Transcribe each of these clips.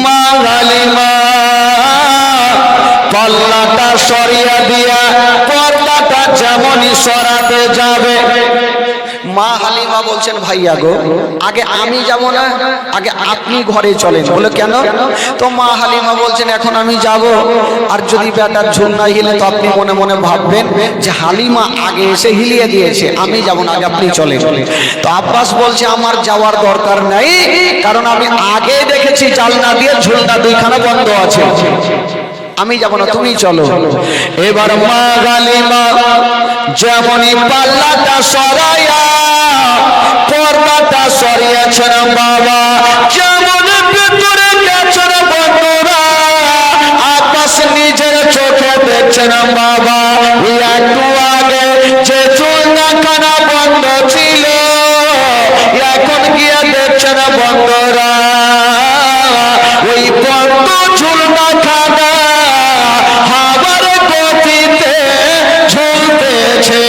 মা হালিমা পাল্লাটা সরিয়ে দিয়া পর্দাটা যেমনই সরাতে যাবে, মা হালিমা বলছেন ভাইয়া গো আগে আমি যাব না, আগে আপনি ঘরে চলেন। বলে কেন? তো মা হালিমা বলছেন এখন আমি যাব, আর যদি বেটার ঝুল না হিলে তো আপনি মনে মনে ভাববেন যে হালিমা আগে এসে হিলিয়ে দিয়েছে, আমি যাব না, আগে আপনি চলেন। তো আব্বাস বলছে আমার যাওয়ার দরকার নাই, কারণ আমি আগে দেখেছি জালনা দিয়ে ঝুলনা দুইখানা বন্ধ আছে, আমি যাব না, তুমি চলো। এবার মা হালিমা যেমনই পাল্লাটা সরাইয়া পর্দাটা সরিয়েছেন বাবা, যেমন ভিতরে গেছেন বন্ধুরা, আব্বাস নিজের চোখে দেখছেন বাবা একটু আগে যে চুলনাখানা বন্ধ ছিল এখন গিয়ে দেখছেন বন্ধুরা ওই বন্ধ ঝুলনাখানা হাওয়ার গতিতে ঝুলতেছে।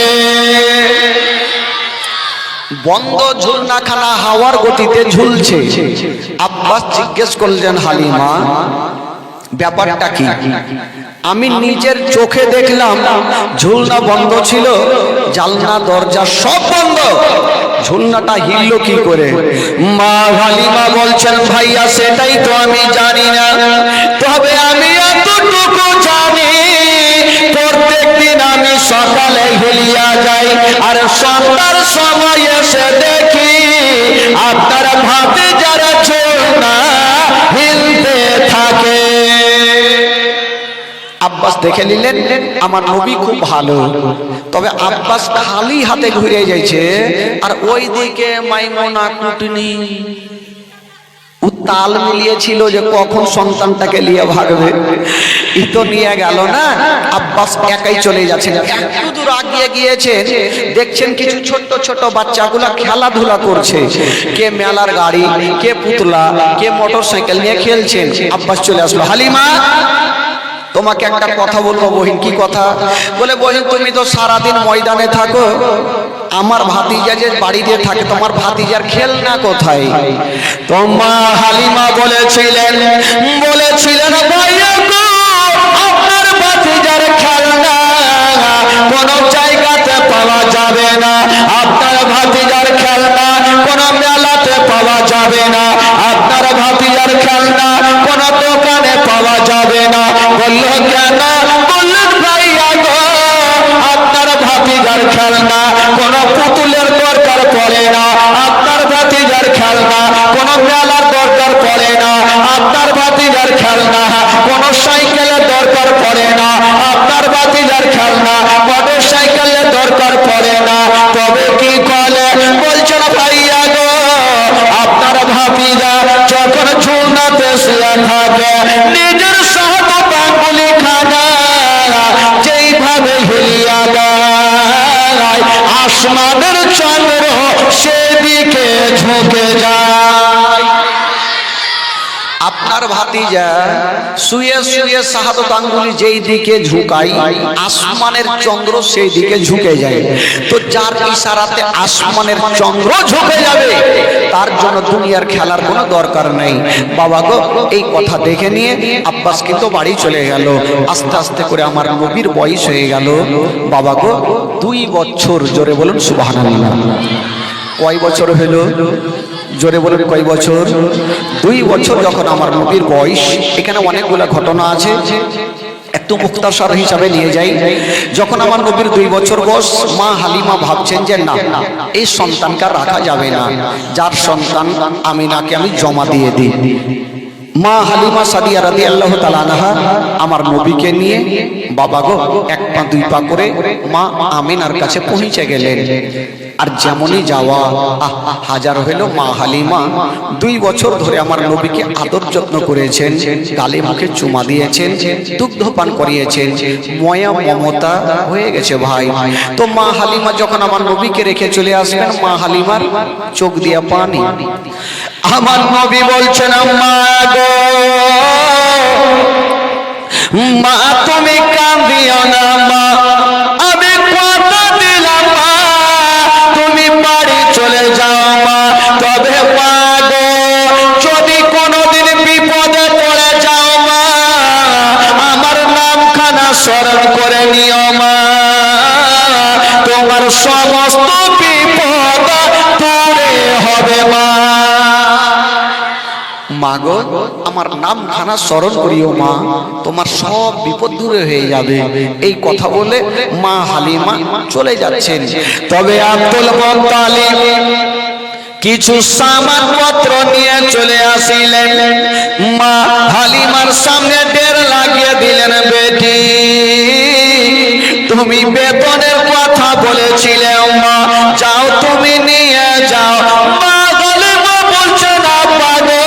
বন্ধ ঝুলনাখানা হাওয়ার গতিতে ঝুলছে। আব্বাস জিজ্ঞেস করলেন হালিমা ব্যাপারটা কি? আমি নিজের চোখে দেখলাম ঝুলনা বন্ধ ছিল, জানলা দরজা সব বন্ধ, ঝুলনাটা হিলল কি করে? মা হালিমা বলছেন ভাইয়া সেটাই তো আমি জানি না, তবে আমি এতটুকু জানি প্রত্যেকদিন আমি সকালে হিলিয়া যাই আর সন্ধ্যার সময় এসে দেখি আপনার ভাতে যারা ঝুলনা হিলতে থাকে। আব্বাস দেখে নিলেন আমার নবী খুব ভালো, তবে আব্বাস খালি হাতে ঘুরে যাইছে আর ওই দিকে মাইমুনা কুটনি তাল মিলিয়েছিল যে কখন সন্তানটাকে নিয়ে ভাগবে, ই তো নিয়ে গেল না। আব্বাস একাই চলে যাচ্ছেন, একটু দূর আগিয়ে গিয়েছেন, দেখছেন কিছু ছোট ছোট বাচ্চাগুলা খেলাধুলা করছে, কে মেলার গাড়ি, কে পুতলা, কে মোটর সাইকেল নিয়ে খেলছেন। আব্বাস চলে আসলো, হালিমা তোমাকে একটা কথা বলবো বহিন। কি কথা? বলে বহিন তুমি তো সারাদিন ময়দানে থাকো, আমার ভাতিজা যে বাড়িতে থাকে, তোমার ভাতিজার খেলনা কোথায়? তো মা হালিমা বলেছিলেন ভাইয়া গো আপনার ভাতিজার খেলনা কোন জায়গাতে পাওয়া যাবে না, আপনার ভাতিজার খেলনা কোন মেলাতে পাওয়া যাবে না, আপনার ভাতিজার খেলনা কোন দোকানে পাওয়া যাবে না। বলল কেন? বললেন ভাইয়া গো আপনার ভাতিজার খেলনা কোন পুতুলের দরকার পড়ে না, আপনার ভাতিজার খেলনা কোন মেলার দরকার পড়ে না, আপনার ভাতিজার খেলনা কোন সাইকেলের দরকার পড়ে না, আপনার ভাতিজার খেলনা মোটর সাইকেলের দরকার পড়ে না। তবে কি করে? বলছেন ভাইয়া গো আপনার ভাতিজা যখন ঝুলনাতে শুয়ে থাকে নিজের সহজ পাঙ্গুলি খানা যেইভাবে হিলিয়া যায় আসমানের চন্দ্র সেদিকে ঝুঁকে যায়। আপনার ভাতিজা শুয়ে শুয়ে শাহাদত আঙ্গুলি যেই দিকে ঝুঁকাই আসমানের চন্দ্র সেই দিকে ঝুঁকে যায়। তো যার ইশারাতে আসমানের চন্দ্র ঝুঁকে যাবে তার জন্য দুনিয়ার খেলার কোনো দরকার নেই। বাবা গো এই কথা দেখে নিয়ে আব্বাস কিন্তু বাড়ি চলে গেল। আস্তে আস্তে করে আমার নবীর বয়স হয়ে গেল বাবা গো 2 বছর। জোরে বলুন সুবহানাল্লাহ। কয় বছর হলো? জোরে বলুন কয় বছর? 2 বছর যখন আমার নবীর বয়স। এখানে অনেকগুলো ঘটনা আছে, একটু মুক্তাসার হিসাবে নিয়ে যাই। যখন আমার নবীর 2 বছর বয়স, মা হালিমা ভাবছেন যে না এই সন্তানকে রাখা যাবে না, যার সন্তান আমিনাকে আমি জমা দিয়ে দিই। মা হালিমা সাদিয়া রাদিয়াল্লাহু তাআলা আনহা আমার নবীকে নিয়ে বাবা গো 1 পা 2 পা করে মা আমিনার কাছে পৌঁছে গেলেন। আর যেমনই যাওয়া হাজার হইল মা হালিমা 2 বছর ধরে আমার নবীকে আদর যত্ন করেছেন, গালে মুখে চুমা দিয়েছেন, দুগ্ধপান করিয়েছেন, ময়া মমতা হয়ে গেছে ভাই। তো মা হালিমা যখন আমার নবীকে রেখে চলে আসবেন, মা হালিমার চোখ দিয়া পানি। আমার নবী বলছেন মা গো মা তুমি কাঁদিও না মা, আমি কথা দিলাম মা তুমি বাড়ি চলে যাও মা। তবে মা গো যদি কোনোদিন বিপদে গো আমার নাম খানা স্মরণ করিও মা, তোমার সব বিপদ দূরে হয়ে যাবে। এই কথা বলে মা হালিমা চলে যাচ্ছেন। তবে আব্দুল মুত্তালিব কিছু সামানপত্র নিয়ে চলে আসিলেন। মা হালিমার সামনে ঢের লাগিয়ে দিলেন, বেটি তুমি বেতনের কথা বলেছিলে মা, যাও তুমি নিয়ে যাও। মা হালিমা বলছেন, আব্বা গো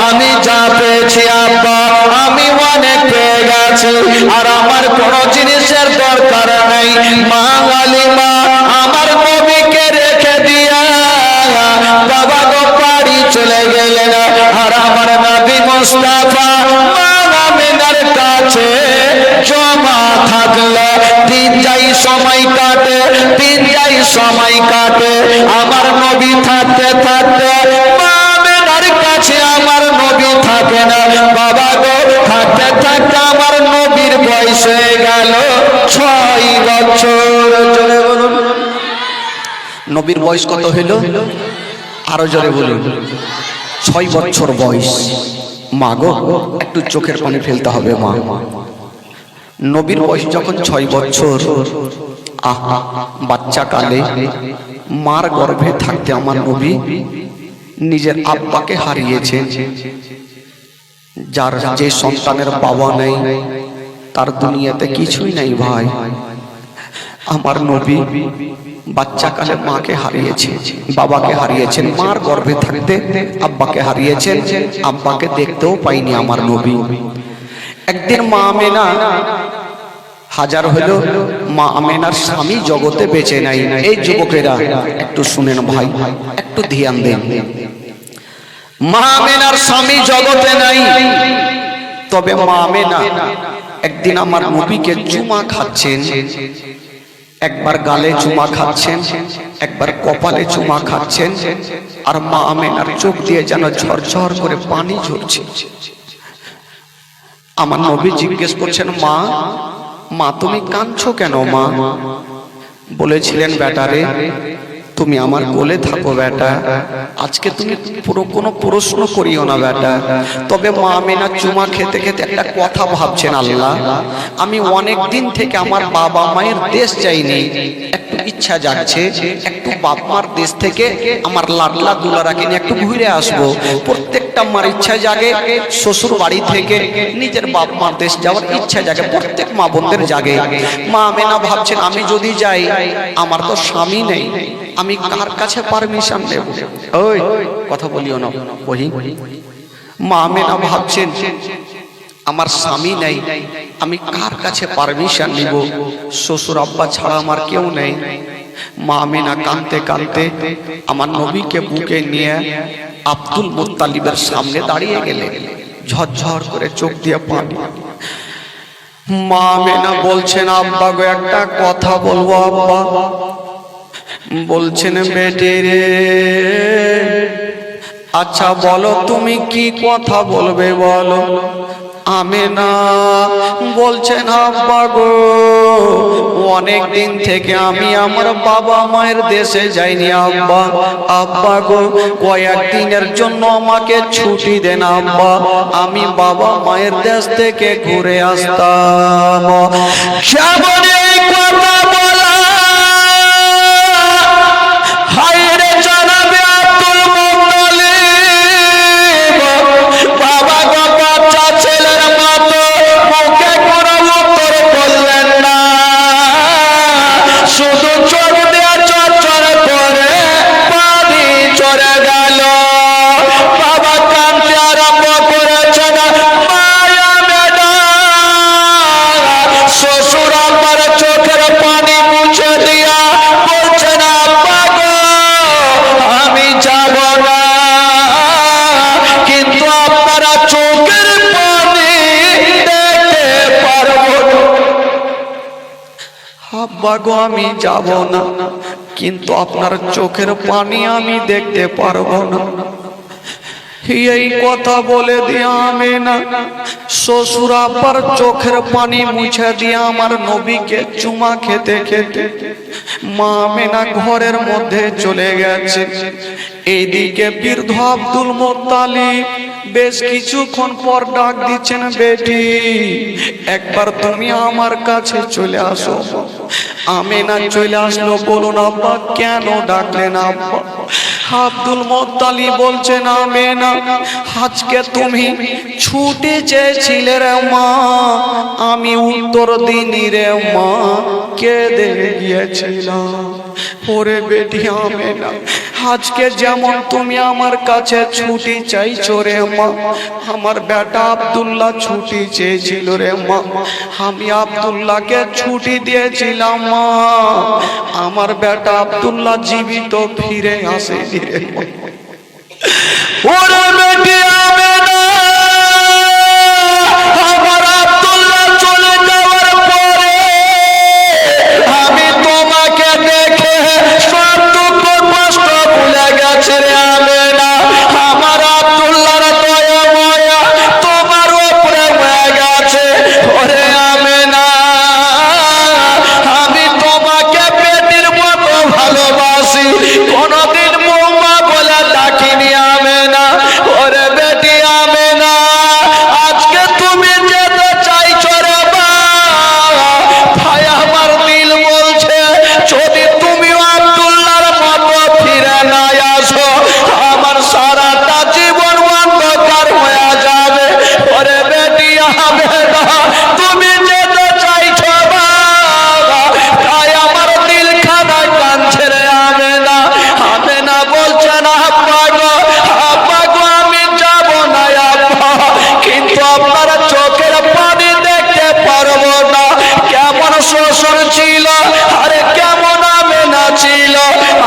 আমি যা পেয়েছি আব্বা আমি অনেক পেয়ে গেছি, আর আমার কোনো জিনিসের দরকার নেই। মা হালিমা আমার নবীকে রেখে দিয়া বাবা গো বাড়ি চলে গেলেন। আর আমার নবী মুস্তাফা মা আমিনার কাছে জমা থাকলো। দিন যাই সময় কাটে, দিন যাই সময় কাটে, আমার নবী থাকতে থাকতে মা আমিনার কাছে আমার নবী থাকে না। বাবা গো থাকতে থাকতে আমার নবীর বয়স হয়ে গেল 6 বছর। জোরে বলুন নবীর বয়স কত হইল? আরো জোরে বলুন। 6 বছর বয়স। মা গো একটু চোখের পানি ফেলতে হবে মা। নবীর বয়স যখন 6 বছর, আহা বাচ্চা কালে মার গর্ভে থাকতে আমার নবী নিজের আব্বাকে হারিয়েছেন। যার যে সন্তানের বাবা নেই তার দুনিয়াতে কিছুই নাই ভাই। আমার নবী বাচ্চা কালে মাকে হারিয়েছে, বাবাকে হারিয়েছেন, মার গর্ভে থাকতে আব্বাকে হারিয়েছেন, আব্বাকে দেখতেও পাইনি আমার নবী। একদিন মা আমেনা হাজার হলো, মা আমেনার স্বামী জগতে বেঁচে নাই। এই যুবকেরা একটু শুনেন ভাই, একটু ধ্যান দেন। মা আমেনার স্বামী জগতে নাই, তবে মা আমেনা একদিন আমার নবীকে চুমা খাচ্ছেন। একবার গালে চুমা খাচ্ছেন, একবার কপালে চুমা খাচ্ছেন, আর মা আমেনার চোখ দিয়ে যেন ঝরঝর করে পানি ঝরছে। আমার নবী জিজ্ঞেস করছেন, মা মা তুমি কাঁদছো কেন মা? বলেছিলেন, বেটারে তুমি আমার কোলে থাকো বেটা, আজকে তুমি পুরো কোনো প্রশ্ন করিও না বেটা। তবে মা আমেনা চুমা খেতে খেতে একটা কথা ভাবছেন, আল্লাহ আমি অনেক দিন থেকে আমার বাবা মায়ের দেশ যাইনি, একটু ইচ্ছা যাচ্ছে একটু বাপ মার দেশ থেকে আমার লাডলা দুলারাকে নিয়ে একটু ঘুরে আসবো। প্রত্যেকটা মার ইচ্ছা জাগে শ্বশুর বাড়ি থেকে নিজের বাপ মার দেশ যাওয়ার ইচ্ছা জাগে, প্রত্যেক মা বোনদের জাগে। মা আমেনা ভাবছেন, আমি যদি যাই আমার তো স্বামী নেই, আমি কার কাছে পারমিশন নেব? ওই কথা বলিও না বহি। মা আমেনা ভাবছেন, আমার স্বামী নেই, আমি কার কাছে পারমিশন নিব? শ্বশুর আব্বা ছাড়া আমার কেউ নেই। মা আমেনা কাঁদতে কাঁদতে আমার নবীকে বুকে নিয়ে আব্দুল মুত্তালিবের সামনে দাঁড়িয়ে গেলেন, ঝরঝর করে চোখ দিয়ে পানি। মা আমেনা বলছেন, আব্বা গো একটা কথা বলবো আব্বা। বলছেন, বেটে রে আচ্ছা বলো তুমি কি কথা বলবে বলো। আমেনা বলছেন, আব্বা গো অনেক দিন থেকে আমি আমার বাবা মায়ের দেশে যাইনি আব্বা। আব্বা গো কয়েকদিনের জন্য আমাকে ছুটি দেন আব্বা, আমি বাবা মায়ের দেশ থেকে ঘুরে আসতাম। কেমন এই কথা বলা হায়রে জানাবে আব্দুল মুত্তালিব। বাবা গো বাচ্চা ছেলের মতো মুখে কোনো উত্তর বললেন না, শুধু চোখ দিয়ে চরচর করে পানি চড়ে গেল। বাবা কাঁদতে আরম্ভ করেছেন। মায়া মেডা শ্বশুর আব্বার চোখের পানি মুছে দিয়া বলছেন, আব্বা গো আমি যাব না, কিন্তু আপনারা চোখের পানি দেখতে পারবো না। আব্বা গো আমি যাব না, কিন্তু আপনার চোখের পানি আমি দেখতে পারবো না। এই কথা বলে দিয়ে আমেনা শ্বশুর আব্বার চোখের পানি মুছে দিয়ে আমার নবীকে চুমা খেতে খেতে মা আমেনা ঘরের মধ্যে চলে গেছে। এইদিকে বৃদ্ধ আব্দুল মুত্তালিব বেশ কিছুক্ষণ পর ডাক দিচ্ছেন, বেটি একবার তুমি আমার কাছে চলে আসো। আমেনা চলে আসলো। বলুন আব্বা কেন ডাকলেন আব্বা? আব্দুল মুত্তালিব বলছেন, আমেনা আজকে তুমি ছুটি চেয়েছিলে রে মা, আমি উত্তর দিনি রে মা, কেঁদে গিয়েছিলাম। ওরে বেটি আমেনা, আজকে যেমন তুমি আমার কাছে ছুটি চাইছো রে মা, আমার বেটা আব্দুল্লাহ ছুটি চেয়েছিল রে মা, আমি আব্দুল্লাহকে ছুটি দিয়েছিলাম মা, আমার বেটা আব্দুল্লাহ জীবিত ফিরে আসেনি রে মা। ওরে বেটি আমেনা, আমার আব্দুল্লাহ চলে যাওয়ার পরে আমি তোমাকে দেখে সব দুঃখ কষ্ট ভুলে গেছে রে আমেনা। আমার আব্দুল্লাহর দয়া মায়া তোমার উপরে হয়ে গেছে। ওরে আমেনা, আমি তোমাকে বেটির মতো ভালোবাসি, কোনদিন বৌমা বলে ডাকিনি আমেনা। ওরে বেটি আমেনা, আজকে তুমি যেতে চাইছো রে মা, ভাই আমার দিল বলছে যদি তুমি আব্দুল্লাহর মতো ফিরে না আসো, আমার সারাটা জীবন অন্ধকার হয়ে যাবে। ওরে বেটি আমেনা, তুমি যেতে চাইছো মা, তাই আমার দিল খানা কাঁদছে রে আমেনা। আমেনা বলছেন, আব্বা গো, আব্বা গো, আমি যাব না আব্বা, কিন্তু আপনার চোখের পানি দেখতে পারবো না। কেমন শ্বশুর ছিল, আরে কেমন আমেনা ছিল।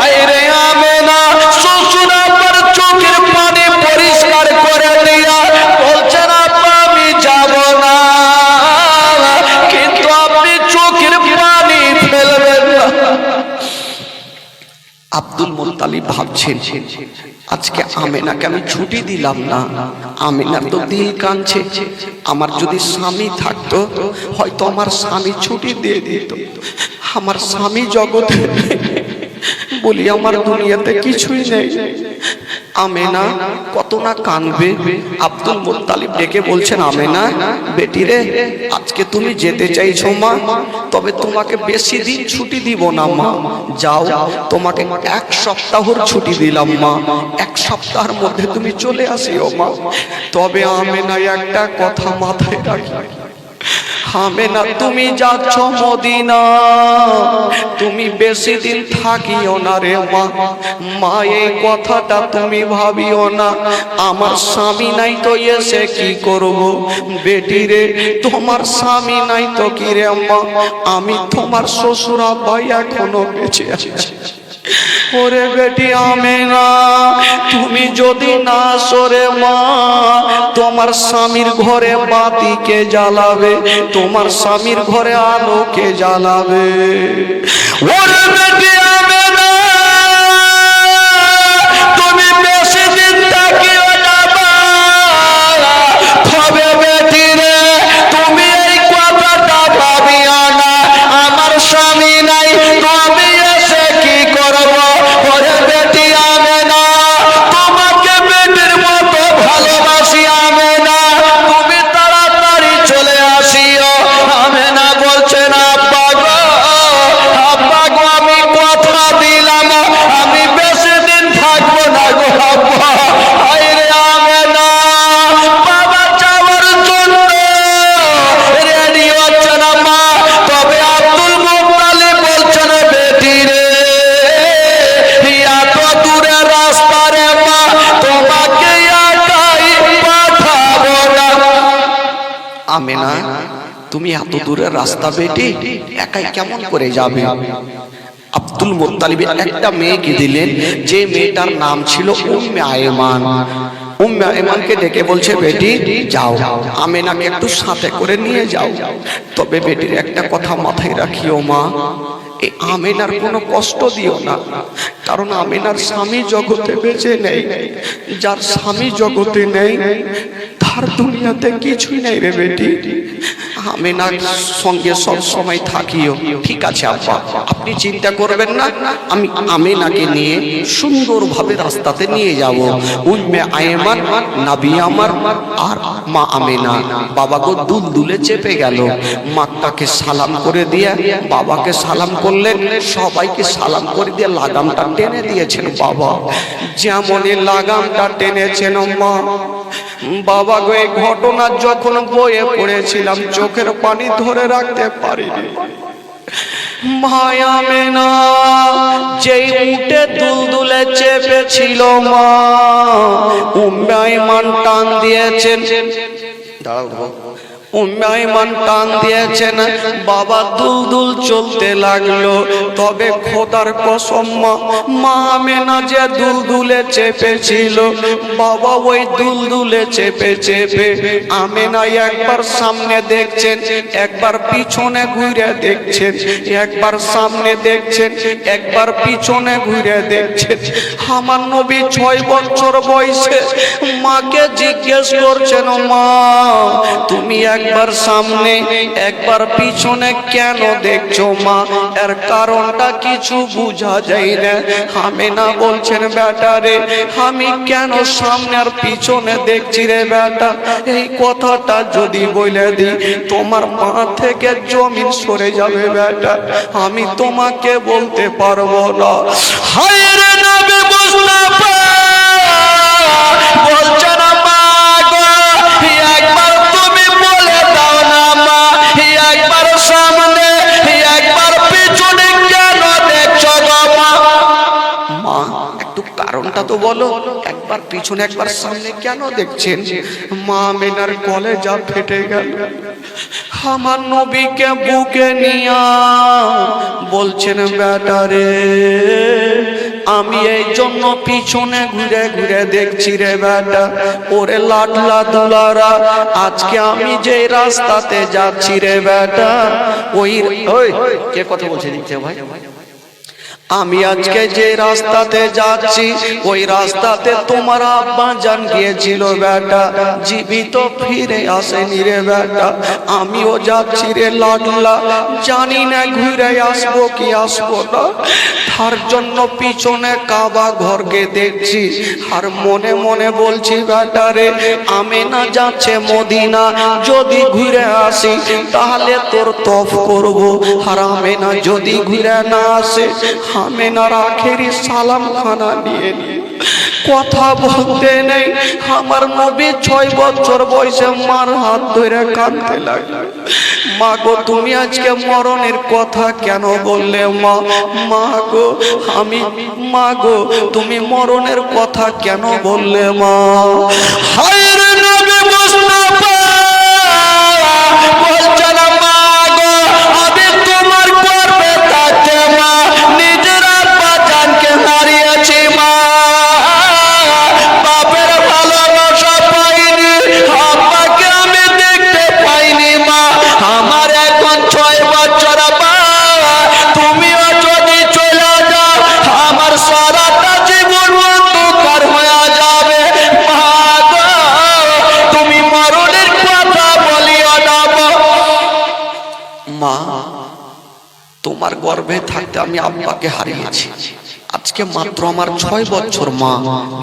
আরে আমেনা, শ্বশুর আপনার চোখের পানি পরিষ্কার করে দিয়া বলছেন, আব্বা আমি যাব না, কিন্তু আপনি চোখের পানি ফেলবেন না। আব্দুল মুত্তালিব ভাবছেন, আজকে আমেনাকে আমি ছুটি দিলাম না, আমেনার তো দিল কাঁদছে। আমার যদি স্বামী থাকতো হয়তো আমার স্বামী ছুটি দিয়ে দিত। আমার স্বামী জগতে নেই বলি আমার দুনিয়াতে কিছুই নেই। আমেনা কত না কাঁদবে। আব্দুল মুত্তালিব ডেকে বলছেন, আমেনা বেটি রে, আজকে তুমি যেতে চাইছো মা, তবে তোমাকে বেশি দিন ছুটি দিব না মা, যাও, তোমাকে 1 সপ্তাহর ছুটি দিলাম মা, 1 সপ্তাহের মধ্যে তুমি চলে আসিও মা। তবে আমেনা একটা কথা মাথায় রাখি, আমেনা তুমি যাচ্ছ মদিনা, তুমি বেশি দিন থাকিও না রে মা। মা এই কথাটা তুমি ভাবিও না, আমার স্বামী নাই তো এসে কি করব। বেটি রে, তোমার স্বামী নাই তো কি রে মা, আমি তোমার শ্বশুর ভাই এখনো বেঁচে আছি। ওরে বেটি আমেনা, তুমি যদি না সরে মা, তোমার স্বামীর ঘরে বাতিকে জ্বালাবে, তোমার স্বামীর ঘরে আলোকে জ্বালাবে। ওরে বেটি আমেনা, তুমি বেশি দিন থাকিও না মা, তবে বেটি রে তুমি এই কথাটা ভাবিও না, আমার স্বামী নাই তুমি এসে কি করব। ওরে বেটি আমেনা, তোমাকে বেটির মতো ভালোবাসি আমেনা, তুমি তাড়াতাড়ি চলে আসিও। আমেনা বলছেন, আব্বা গো, আব্বা গো, আমি কথা দিলাম আমি বেশি দিন থাকবো না গো আব্বা। আরে আমেনা, বাবা যাওয়ার জন্য রেডি হচ্ছে না মা। তবে আব্দুল মুত্তালিব বলছেন, বেটি রে এত দূরের রাস্তা রে মা, তোমাকে একাই পাঠাবো না। আমেনা, তুমি এত দূরের রাস্তা বেটি একাই কেমন করে যাবে? আব্দুল মুত্তালিব একটা মেয়েকে দিলেন, যে মেয়েটার নাম ছিল উম্মে আয়মান। উম্মে আয়মানকে ডেকে বলছে, বেটি যাও, আমেনাকে একটু সাথে করে নিয়ে যাও। তবে বেটির একটা কথা মাথায় রাখিও মা, এই আমেনার কোনো কষ্ট দিও না, কারণ আমেনার স্বামী জগতে বেঁচে নেই। যার স্বামী জগতে নেই তার দুনিয়াতে কিছুই নেই রে বেটি। আমেনার সঙ্গে সব সময় থাকিও। ঠিক আছে আব্বা, আপনি চিন্তা করবেন না, আমি আমেনাকে নিয়ে সুন্দরভাবে রাস্তাতে নিয়ে যাব। উম্মে আয়েমান নবী আমার আর মা আমেনা বাবাকে দুলদুলে চেপে গেল। মাকে সালাম করে দিয়ে বাবাকে সালাম করলেন, সবাইকে সালাম করে দিয়ে লাগামটা টেনে দিয়েছেন বাবা। যেমনই লাগামটা টেনেছেন মা, বাবা গো এই ঘটনা যখন বয়ে পড়েছিলাম চোখের পানি ধরে রাখতে পারিনি। ভাই আমেনা যেই উঠে দুলদুলে চেপেছিল মা, উম্মে আইমান টান দিয়েছেন, দাঁড়াও, উম্মে আইমান টান দিয়েছেন, বাবা দুলদুল চলতে লাগলো। তবে খোদার কসম মা আমেনা যে দুলদুলে চেপেছিল, বাবা ওই দুলদুলে চেপে চেপে আমেনা একবার সামনে দেখছেন, একবার পিছনে ঘুরে দেখছেন, একবার সামনে দেখছেন, একবার পিছনে ঘুরে দেখছেন। আমার নবী 6 বছর বয়সে মাকে জিজ্ঞেস করছেন, মা তুমি একবার সামনে একবার পিছনে কেন দেখছো মা? এর কারণটা কিছু বোঝা যায় না। আমেনা বলছেন, বেটা রে আমি কেন সামনে আর পিছনে দেখছি রে বেটা, এই কথাটা যদি বলে দিই তোমার পা থেকে জমিন সরে যাবে বেটা, আমি তোমাকে বলতে পারবো না। হায় রে নবী মুস্তাফা বলছেন, মা গো একবার তুমি বলে দাও না মা, একবার সামনে একবার পিছনে কেন দেখছো গো মা? মা একটু কারণটা তো বলো, একবার পিছনে একবার সামনে কেন দেখছেন? মা আমেনার কলেজা ফেটে গেল। আমার নবীকে বুকে নিয়া বলছেন, বেটা রে আমি এই জন্য পিছনে ঘুরে ঘুরে দেখছি রে বেটা, ওরে লাডলা দুলারা আজকে আমি যে রাস্তাতে যাচ্ছি রে বেটা, ওই কে কথা বলছে দিচ্ছে ভাই, আমি আজকে যে রাস্তাতে যাচ্ছি ওই রাস্তাতে তোমার আব্বা জান গিয়েছিল বেটা, জীবিত ফিরে আসেনি রে বেটা, আমিও যাচ্ছি রে লাডলা, জানি না ঘুরে আসবো কি আসবো না, তার জন্য পিছনে কাবা ঘরকে দেখছি আর মনে মনে বলছি, বেটা রে আমেনা যাচ্ছে মদিনা, যদি ঘুরে আসি তাহলে তোর তফ করবো, আর আমেনা যদি ঘুরে না আসে আমেনার আখেরি সালাম খানা নিয়ে কথা বলতে নেই। আমার নবী 6 বছর বয়সে মার হাত ধরে কাঁদতে লাগলো, মা গো তুমি আজকে মরণের কথা কেন বললে মা? মা গো আমি, মা গো তুমি মরণের কথা কেন বললে মা? হায় রে নবী মুস্তাফা বলছেন, মা গো আমি তোমার গর্ভে থাকতে মা নিজের আব্বা জানকে হারিয়েছি মা, বাপের ভালোবাসা পাইনি, আব্বাকে আমি দেখতে পাইনি মা, আমার এখন 6 বছর মা, তুমিও যদি চলে যাও আমার সারাটা জীবন অন্ধকার হয়ে যাবে মা গো, তুমি মরণের কথা বলিও না মা, তোমার গর্ভে থাকতে আমি আব্বাকে হারিয়েছি, আজকে মাত্র আমার 6 বছর মা,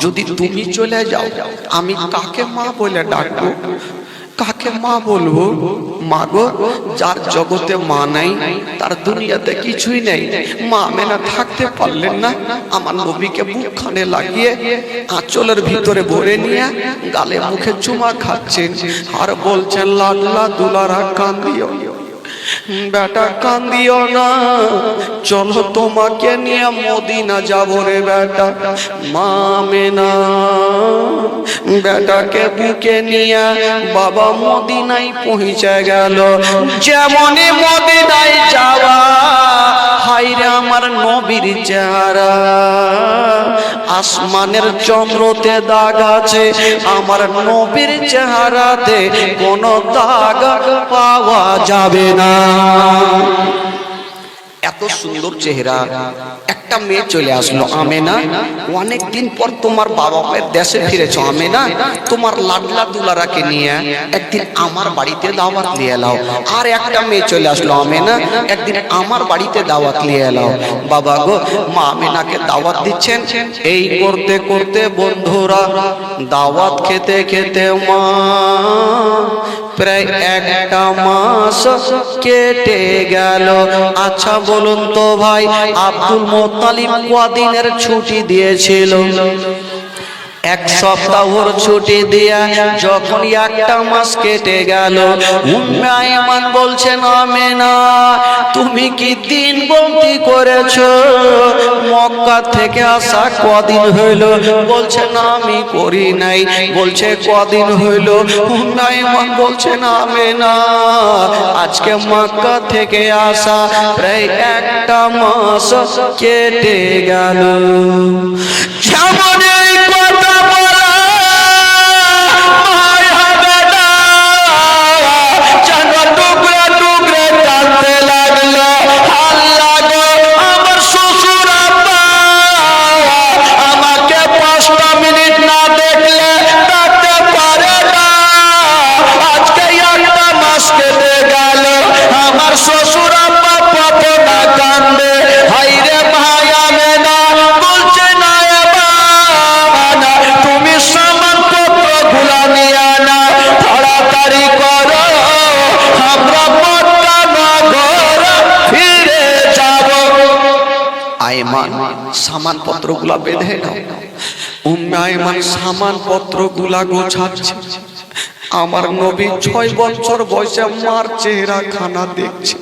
যদি তুমি চলে যাও আমি কাকে মা বলে ডাকবো, কাকে মা বলবো? মা গো যার জগতে মা নাই তার দুনিয়াতে কিছুই নেই। মা আমেনা থাকতে পারলেন না, আমার নবীকে বুকখানে লাগিয়ে আঁচলের ভিতরে ভরে নিয়ে গালে মুখে চুমা খাচ্ছেন আর বলছেন, লাডলা দুলারা কান্দিও বেটা কান্দিও না, চলো তোমাকে নিয়ে মদিনা যাবো রে বেটা। মা আমেনা বেটাকে বুকে নিয়ে বাবা মদিনায় পৌঁছে গেল। যেমনই মদিনায় যাওয়া, হায়রে আমার নবীর চেহারা, আসমানের চন্দ্রতে দাগ আছে, আমার নবীর চেহারাতে কোনো দাগ পাওয়া যাবে না। এত সুন্দর চেহারা। একটা মেয়ে চলে আসলো, আমেনা অনেক দিন পর তোমার বাবা মায়ের দেশে ফিরেছো আমেনা, তোমার লাডলা দুলারাকে নিয়ে একদিন আমার বাড়িতে দাওয়াত নিয়ে এলাও। আর একটা মেয়ে চলে আসলো, আমেনা একদিন আমার বাড়িতে দাওয়াত নিয়ে এলাও। বাবা গো, মা আমেনাকে দাওয়াত দিচ্ছেন। এই করতে করতে বন্ধুরা দাওয়াত খেতে খেতে মা প্রায় একটা মাস কেটে গেল। আচ্ছা বলুন তো ভাই, আব্দুল মুত্তালিব কদিনের ছুটি দিয়েছিল? এক সপ্তাহর ছুটি দিয়া যখন একটা মাস কেটে গেল, উম্মে আইমান বলছেন আমেনা তুমি কি দিন গণতি করেছো? মক্কা থেকে আসা কদিন হইল? বলছে না আমি করি নাই। বলছে কদিন হইল? উম্মে আইমান বলছেন আমেনা আজকে মক্কা থেকে আসা প্রায় একটা মাস কেটে গেল। যেমন এই কথা সামান পত্রগুলা বেঁধে নাও। উম্মে আইমান সামান পত্রগুলা গোছাচ্ছে। আমার নবী 6 বছর বয়সে মার চেহারা খানা দেখছে।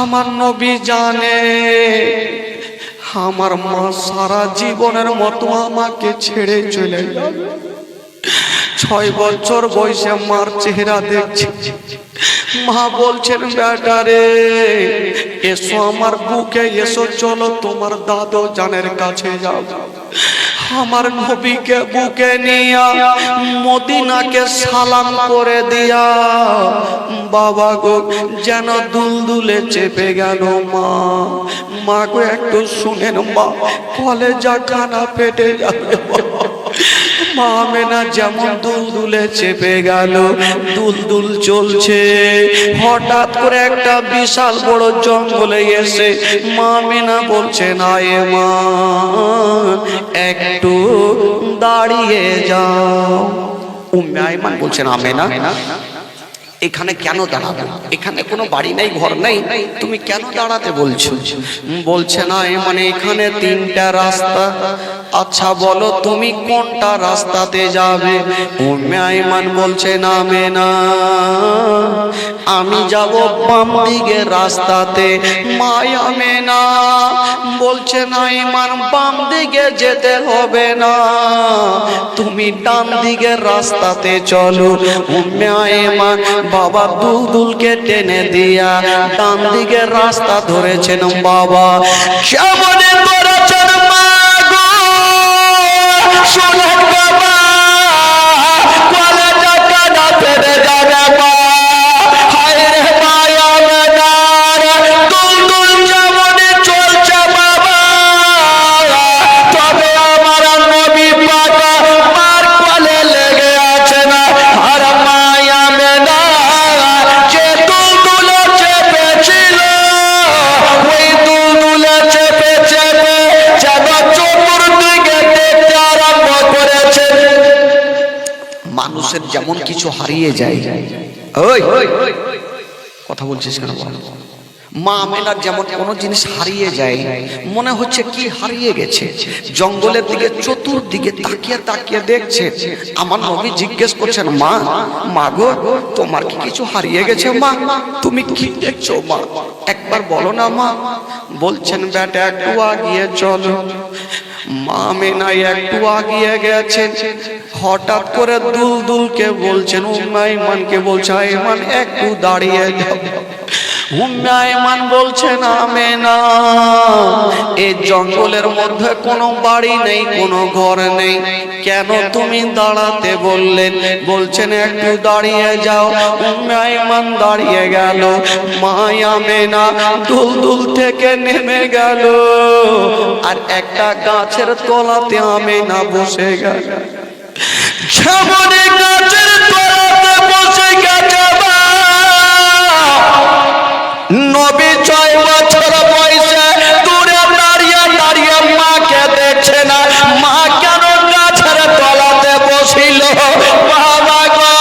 আমার নবী জানে আমার মা সারা জীবনের মতো আমাকে ছেড়ে চলে যাবে। 6 বছর বয়সে মার চেহারা দেখছে। মা বলছেন বেটারে এসো আমার বুকে এসো, চলো তোমার দাদু জানের কাছে যাও। আমার নবীকে বুকে নিয়া মদিনাকে সালাম করে দিয়া বাবা গো যেন দুলদুলে চেপে গেল। মা গো একটু শুনেন মা, কলেজা খানা পেটে যাবে। মা আমেনা যেমন দুলদুলে চেপে গেল, দুলদুল চলছে। হঠাৎ করে একটা বিশাল বড় জঙ্গলে এসে মা আমেনা বলছেন আয়ে মা একটু দাঁড়িয়ে যাও। উম্মে আইমান বলছেন আমেনা এখানে কেন দাঁড়াবে? এখানে কোনো বাড়ি নাই, ঘর নাই, তুমি কেন দাঁড়াতে বলছো? বলছে না মানে এখানে 3টা রাস্তা। আচ্ছা বলো তুমি কোনটা রাস্তাতে যাবে? উম্মে আইমান বলছে না আমেনা আমি যাব বাম দিকের রাস্তাতে। মা আমেনা বলছে না আইমান বাম দিকে যেতে হবে না, তুমি ডান দিকের রাস্তাতে চলো। উম্মে আইমান বাবা দুলদুলকে টেনে দিয়া ডান দিকের রাস্তা ধরেছেন। বাবা কেমন করেছেন মা গো শুনুন বাবা, কলেজা কাটা ফেলে যাবে মা। হায় রে মায়া বেদার দুলদুল যেমন চলছে বাবা, তবে আমার নবী পাক মার কোলে লেগে আছে না। আর মায়া বেদা যে দুলদুলে চেপেছিল ওই দুলদুলে চেপে চেপে যেন চতুর্দিকে দেখতে আরম্ভ করেছে। মানুষের যেমন কিছু হারিয়ে যায়, ওই কথা বলছিস কেন? মা আমেনার যেমন কোনো জিনিস হারিয়ে যায়, মনে হচ্ছে কি হারিয়ে গেছে। জঙ্গলের দিকে চতুর্দিকে তাকিয়ে তাকিয়ে দেখছে। আমার নবী জিজ্ঞেস করছেন মা মা গো তোমার কি কিছু হারিয়ে গেছে? মা তুমি কি দেখছো মা একবার বলো না মা। বলছেন বেটা একটু আগিয়ে চলো। মা আমেনা একটু আগিয়ে গেছেন। হঠাৎ করে দুলদুলকে বলছেন উম্মে আইমানকে বলছে আইমান একটু দাঁড়িয়ে যাও। উম্মে আয়মান বলছেন আমেনা, এই জঙ্গলের মধ্যে কোনো বাড়ি নেই, কোনো ঘর নেই, কেন তুমি দাঁড়াতে বললেন? বলছেন একটু দাঁড়িয়ে যাও। উম্মে আয়মান দাঁড়িয়ে গেল। মা আমেনা দুলদুল থেকে নেমে গেল আর একটা গাছের তলাতে আমেনা বসে গেল। গাছের তলাতে বসে গেছে নবী 6 বছর বয়সে দূরে দাঁড়িয়ে দাঁড়িয়ে মাকে দেখছে না। মা কেন গাছের তলাতে বসিল? বাবা গো,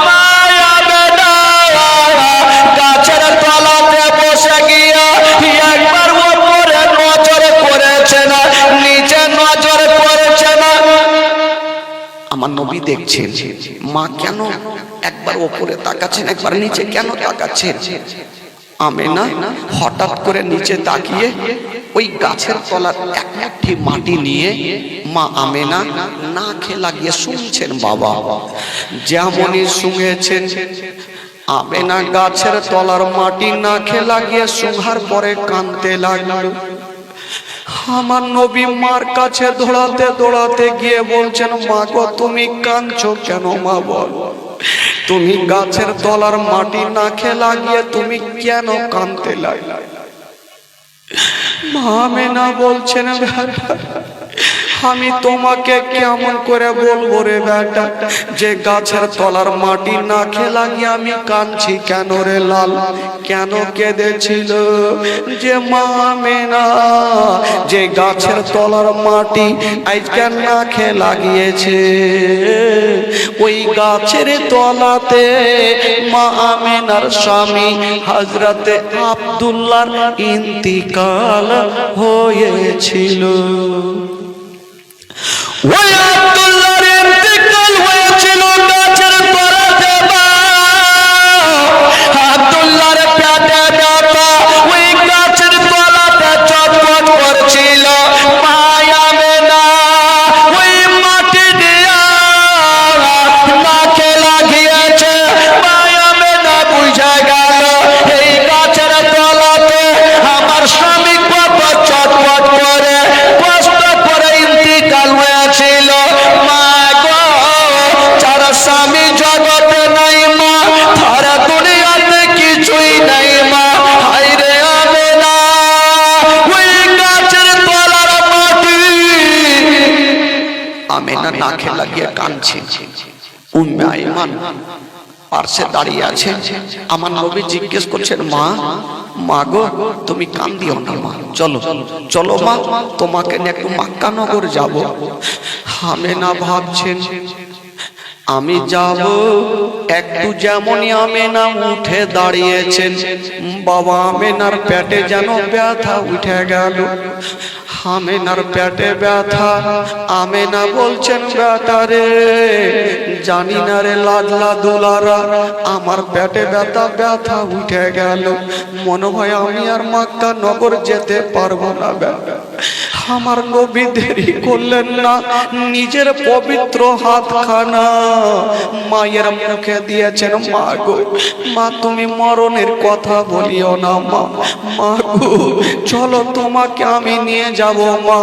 মা আমেনা গাছের তলাতে বসে গিয়া একবার উপরে নজর করেছে না, নিচে নজর করেছে না। আমার নবী দেখছেন মা কেন একবার উপরে তাকাচ্ছেন, একবার নিচে কেন তাকাচ্ছেন। আমেনা হঠাৎ করে নিচে তাকিয়ে ওই গাছের তলার এক মুঠি মাটি নিয়ে মা আমেনা নাকে লাগিয়ে শুনছেন। বাবা যেমনই শুনেছেন, আমেনা গাছের তলার মাটি নাকে লাগিয়ে শুনহার পরে কাঁদতে লাগলো। আমার নবী মার কাছে দৌড়াতে দৌড়াতে গিয়ে বলছেন, মা গো তুমি কাঁদছো কেন? মা বল, তুমি গাছের তলার মাটি নাকে লাগিয়ে তুমি কেন কাঁদতে লাগলে? মা আমেনা বলছেন, আমি তোমাকে কেমন করে বলবো রে বেটা, যে গাছের তলার মাটি নাকে লাগিয়ে আমি কাঁদছি কেন রে লাল? কেন কেঁদেছিল? যে মা আমেনা যে গাছের তলার মাটি আজকে নাকে লাগিয়েছে, ওই গাছের তলাতে মা আমেনার স্বামী হযরতে আব্দুল্লাহর ইন্তিকাল হয়েছিল। ওই আব্দুল্লাহর ইন্তিকাল হয়েছিল গাছের তলাতে। আব্দুল্লাহর পেটে ব্যথা ওই গাছের তলাতে চটপট করছিল। মা আমেনা ওই মাটি দিয়া নাকে লাগিয়েছে। মা আমেনা বুঝে গেল এই গাছের তলাতে আমার স্বামী কত চটপট করে কষ্ট করে ইন্তিকাল হয়েছিল। মা গো, যার স্বামী জগতে নাই মা, তার দুনিয়াতে কিছুই নাই মা। হায় রে আমেনা ওই গাছের তলার মাটি। আমেনা নাকে লাগিয়ে কাঁদছে। উম্মে আয়মান পার্শ্বে দাঁড়িয়ে আছে। আমার নবী জিজ্ঞেস করছেন, মা মা গো তুমি কান্দিও না মা, চলো চলো মা, তোমাকে নিয়ে একটু মক্কা নগর যাব। আমেনা ভাবছেন আমি যাব একটু। যেমনই আমেনা উঠে দাঁড়িয়েছেন, বাবা আমেনার পেটে যেন ব্যথা উঠে গেল। আমেনার পেটে ব্যথা। আমেনা বলছেন, ব্যথা রে জানি না রে লাডলা দুলারা, আমার পেটে ব্যথা ব্যথা উঠে গেল। মনে হয় আমি আর মক্কা নগর যেতে পারবো না। আমার নবী দেরি করলেন না, নিজের পবিত্র হাতখানা মায়ের মুখে দিয়েছেন। মা গো, মা তুমি মরণের কথা বলিও না মা। মা গো চলো তোমাকে আমি নিয়ে যাব মা।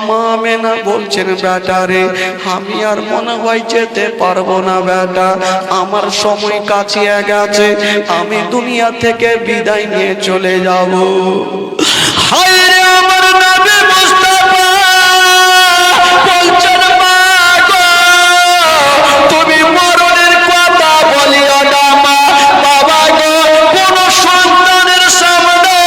মা আমেনা বলছেন, বেটা রে আমি আর মনে হয় যেতে পারবো না বেটা, আমার সময় কাছিয়ে গেছে, আমি দুনিয়া থেকে বিদায় নিয়ে চলে যাব। হায় রে আমার নবী মুস্তাফা বলছেন, মা গো তুমি মরণের কথা বলিও না মা। বাবা গো কোন সন্তানের সামনে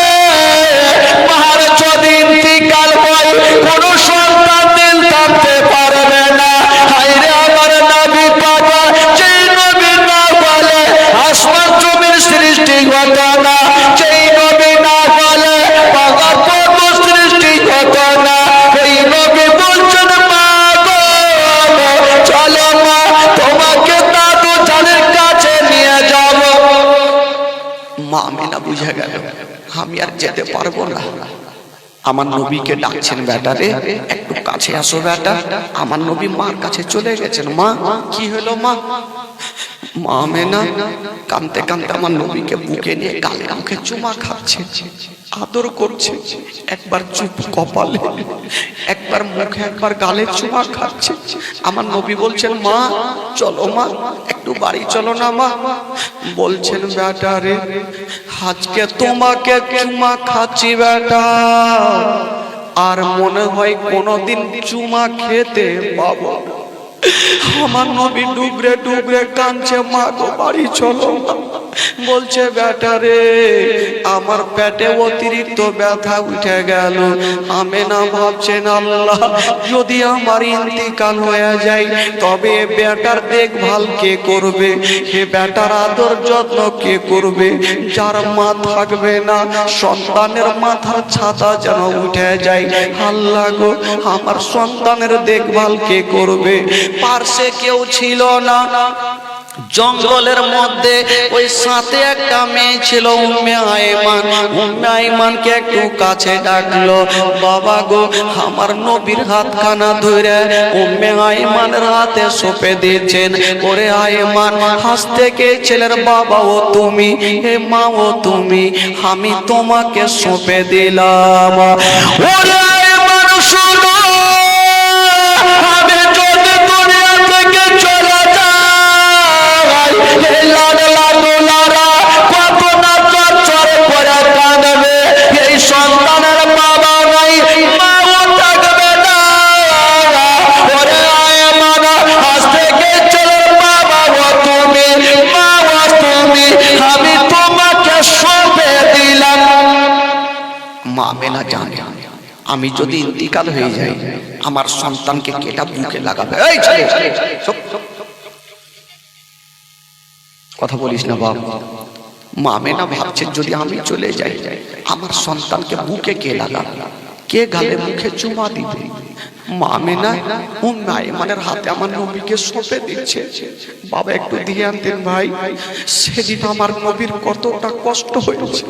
মার যদি ইন্তিকাল হয় কোন সন্তান দিল থামতে পারবে না। হায় রে আমার নবী বাবা, যেই নবী না বলে আসমান জমির সৃষ্টি হতো না, যেই নবী না বলে পাহাড় পর্বত সৃষ্টি হতো না, এই নবী বলছেন, মা গো চলো মা তোমাকে দাদু জানের কাছে নিয়ে যাব। মা আমেনা বুঝে গেল আমি আর যেতে পারবো না। আমার নবীকে ডাকছেন, বেটা রে একটু কাছে আসো বেটা। আমার নবী মার কাছে চলে গেছেন। মা কি হলো মা? মা আমেনা কাঁদতে কাঁদতে আমার নবীকে বুকে নিয়ে গালে মুখে চুমা খাচ্ছে, আদর করছে, একবার চুপ কপালে, একবার মুখে, একবার গালে চুমা খাচ্ছে। আমার নবী বলছেন, মা চলো মা, একটু বাড়ি চলো না মা। বলছেন, বেটা রে, আজকে তোমাকে চুমা খাচ্ছি বেটা, আর মনে হয় কোনোদিন চুমা খেতে পাবো। আমার নবী ডুবরে ডুবরে কাঁদছে, মা গো বাড়ি চলো। বলছে, বেটা রে, আমার পেটে অতিরিক্ত ব্যথা উঠে গেল। আমেনা ভাবছেন, আল্লাহ যদি আমার ইন্তিকাল হয়ে যায় তবে বেটার দেখভাল কে করবে, হে বেটার আদর যত্ন কে করবে? যার মা থাকবে না, সন্তানের মাথার ছাতা যেন উঠে যায়। আল্লাহ গো, আমার সন্তানের দেখভাল কে করবে? পার্শ্বে কেউ ছিল না। জঙ্গলের মধ্যে ওই সাথে একটা মেয়ে ছিল, উম্মে আয়মান। উম্মে আয়মানকে একটু কাছে ডাকলো, বাবা গো, আমার নবীর হাতখানা ধরে উম্মে আয়মানের হাতে সঁপে দিয়েছেন। ওরে আয়মান, হাস থেকে ছেলের বাবা ও তুমি, হে মা ও তুমি, আমি তোমাকে সঁপে দিলাম। ওরে আয়মান শোনো, আমি যদি দুনিয়া থেকে চলে যাই, এই লাডলা দুলারা কত না চর করে কাঁদবে। এই সন্তানের বাবা নাই, মাও থাকবে না। ওরে আয়মান, আজ থেকে চলে বাবা ও তুমি, মা ও তুমি, আমি তোমাকে সঁপে দিলাম। মা আমেনা জানে, আমি যদি ইন্তিকাল হয়ে যাই, আমার সন্তানকে কেটা বুকে লাগাবে। এই ছেলে, কথা বলিস না বাবা। মা আমেনা ভাবছেন, যদি আমি চলে যাই, আমার সন্তানকে বুকে কে লাগাবে, কে গালে মুখে চুমা দিবে? মা আমেনা উম্মে আয়মানের হাতে আমার নবীকে সঁপে দিচ্ছে। বাবা একটু দিয়ে আনতেন ভাই, সেদিন আমার নবীর কতটা কষ্ট হয়েছে।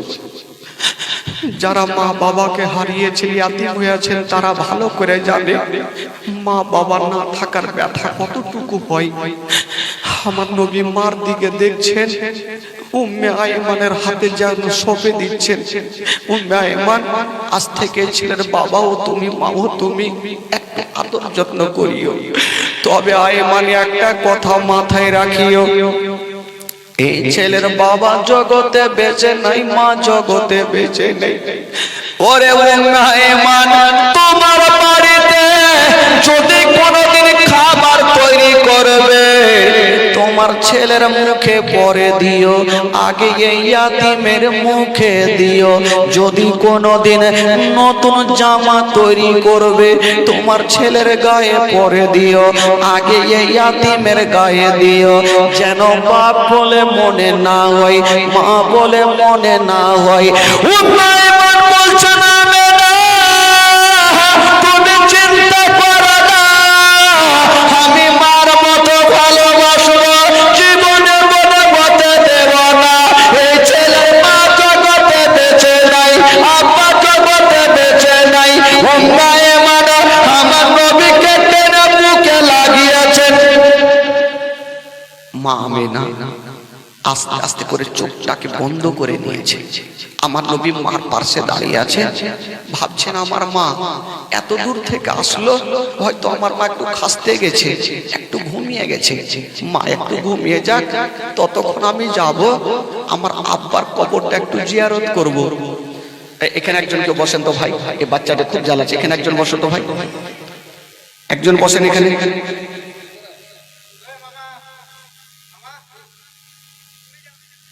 যারা মা বাবাকে হারিয়েছেন, ইয়াতীম হয়েছেন, তারা ভালো করে জানে মা বাবা না থাকার ব্যথা কতটুকু হয়। আমার নবী মার দিকে দেখছেন, উম্মে আয়মানের হাতে যেন সঁপে দিচ্ছেন। উম্মে আয়মান, আজ থেকে ছেলের বাবাও তুমি, মাও তুমি, একটা আদর যত্ন করিও। তবে আয়মান একটা কথা মাথায় রাখিও, এই ছেলের বাবা জগতে বেঁচে নাই, মা জগতে বেঁচে নেই। ওরে উম্মে আয়মান, তোমার বাড়িতে যদি কোনোদিন খাবার তৈরি করবে, তোমার ছেলের মুখে পরে দিও, আগে এই ইয়াতীমের মুখে দিও। যদি কোনোদিন নতুন জামা তৈরি করবে, তোমার ছেলের গায়ে পরে দিও, আগে এই ইয়াতীমের গায়ে দিও, যেন বাপ বলে মনে না হয়, মা বলে মনে না হয়। উম্মে আয়মান বলছে, না তুমি চিন্তা করো না, আমি মার মতো ভালোবাসবো, জীবনে মনে হতে দেব না। এই ছেলের মা জগতে বেঁচে নাই, আব্বা জগতে বেঁচে নাই। উম্মে আয়মান আমার নবীকে টেনে বুকে লাগিয়েছেন। মা আমেনা আস্তে আস্তে করে চোখটাকে বন্ধ করে নিয়েছে। আমার নবী মার পাশে দাঁড়িয়ে আছে, ভাবছেন আমার মা এত দূর থেকে আসলো, হয়তো আমার মা একটু খাসতে গেছে, একটু ঘুমিয়ে গেছে। মা একটু ঘুমিয়ে যাক, ততক্ষণ আমি যাব আমার আব্বার কবরটা একটু জিয়ারত করব। এখানে একজন কেউ বসেন তো ভাই, এই বাচ্চাটা খুব জ্বালাচ্ছে। এখানে একজন বসেন তো ভাই, একজন বসেন এখানে।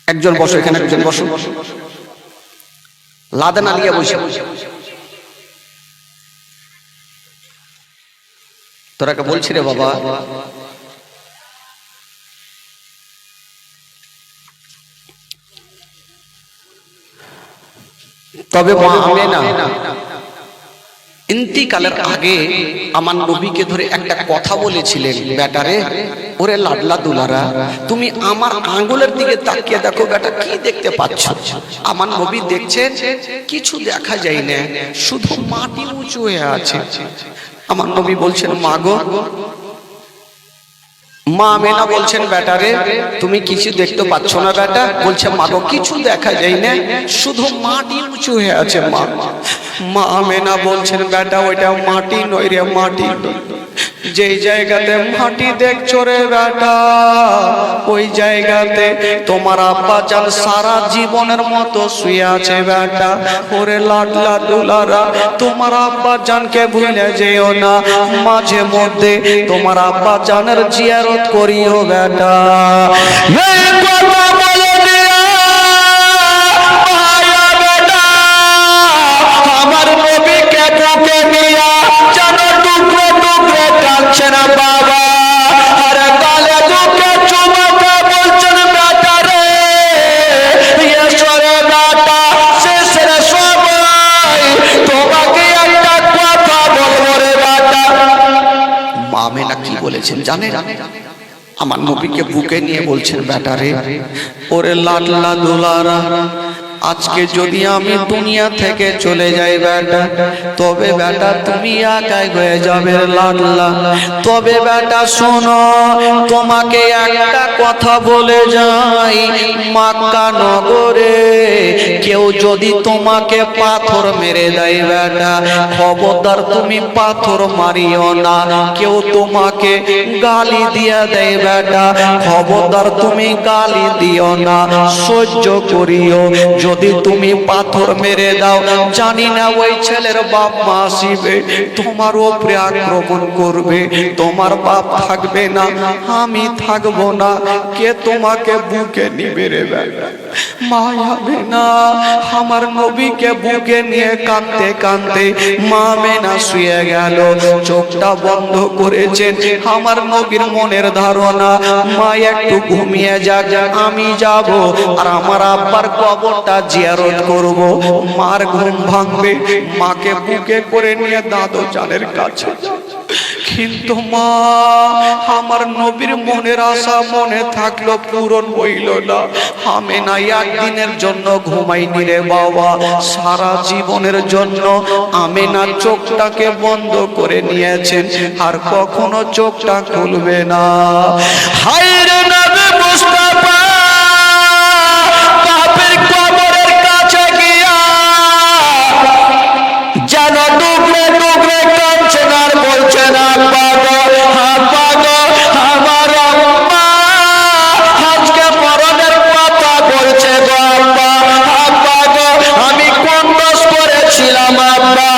একজন বসো এখানে, একজন বসো, লাদেনা নিয়ে বসে। তোরাকে বলছি রে বাবা, তবে মা আমেনা ইন্তিকালের আগে আমার নবীকে ধরে একটা কথা বলেছিলেন, বেটারে, ওরে লাডলা দুলারা, তুমি আমার আঙ্গুলের দিকে তাকিয়ে দেখো বেটা, কি দেখতে পাচ্ছ? আমার নবী দেখছেন কিছু দেখা যায় না, শুধু মাটি উঁচু হয়ে আছে। আমার নবী বলছেন, মা গো, মা আমেনা বলছেন, বেটা রে তুমি কিছু দেখতে পাচ্ছ না? বেটা বলছে, মা গো কিছু দেখা যায় না, শুধু মাটি উঁচু হয়ে আছে। মা আমেনা বলছেন, বেটা ওইটা মাটি নয় রে, মাটি যেই জায়গাতে মাটি দেখছো রে বেটা, ওই জায়গাতে তোমার আব্বা জান সারা জীবনের মতো শুয়ে আছে বেটা। ওরে লাডলা দুলারা, তোমার আব্বা জানকে ভুলে যেও না, মাঝে মধ্যে তোমার আব্বা জানের জিয়ারত করিও বেটা। এই কথা বলে দিয়া ভাইয়া বেটা আমার নবীকে বুকে নিয়া যেন টুকরো টুকরো কাঁদছে না বাবা। আরে গালে বুকে চুমাকে বলছেন, বেটা রে এসরে বেটা শেষের সময় তোমাকে একটা কথা বলবো রে বেটা। মা আমেনা কি বলেছেন জানেন? আমার নবীকে বুকে নিয়ে বলছেন, বেটা রে ওরে লাডলা দুলারা, আজকে যদি আমি দুনিয়া থেকে চলে যাই বেটা, তবে বেটা তুমি একাই হয়ে যাবে লাডলা। তবে বেটা শোনো, তোমাকে একটা কথা বলে যাই, মক্কা নগরে কেউ যদি তোমাকে পাথর মেরে দেয় বেটা, খবরদার তুমি পাথর মারিও না। কেউ তোমাকে গালি দিয়ে দেয় বেটা, খবরদার তুমি গালি দিও না, সহ্য করিও। যদি তুমি পাথর মেরে দাও, জানি না ওই ছেলের বাপ মা আসিবে তোমার উপরে আক্রমণ করবে, তোমার বাপ থাকবে না, আমি থাকবো না, কে তোমাকে বুকে নিবে রে বেটা? মা আমেনা আমার নবীকে বুকে নিয়ে কাঁদতে কাঁদতে মা আমেনা শুয়ে গেল, চোখটা বন্ধ করেছেন। আমার নবীর মনের ধারণা, মা একটু ঘুমিয়ে যাক, আমি যাব আর আমার আব্বার কবরটা জিয়ারত করব। মার ঘুম ভাঙবে, মাকে বুকে করে নিয়ে দাদু জানের কাছে। কিন্তু মা আমার নবীর মনের আশা মনে থাকলো, পূরণ হইল না। আমেনা একদিনের জন্য ঘুমাইনি রে বাবা, সারা জীবনের জন্য আমেনা চোখটাকে বন্ধ করে নিয়েছেন, আর কখনো চোখটা খুলবে না। হায় রে নবী মুস্তাফা বাপের কবরের কাছে গিয়া যেন টুকরে টুকরে কাঁদছেন আর বলছেন, আব্বা গো আব্বা গো আমার আম্মা আজকে মরণের কথা বলছে গো আব্বা। আব্বা গো আমি কোন দোষ করেছিলাম আব্বা,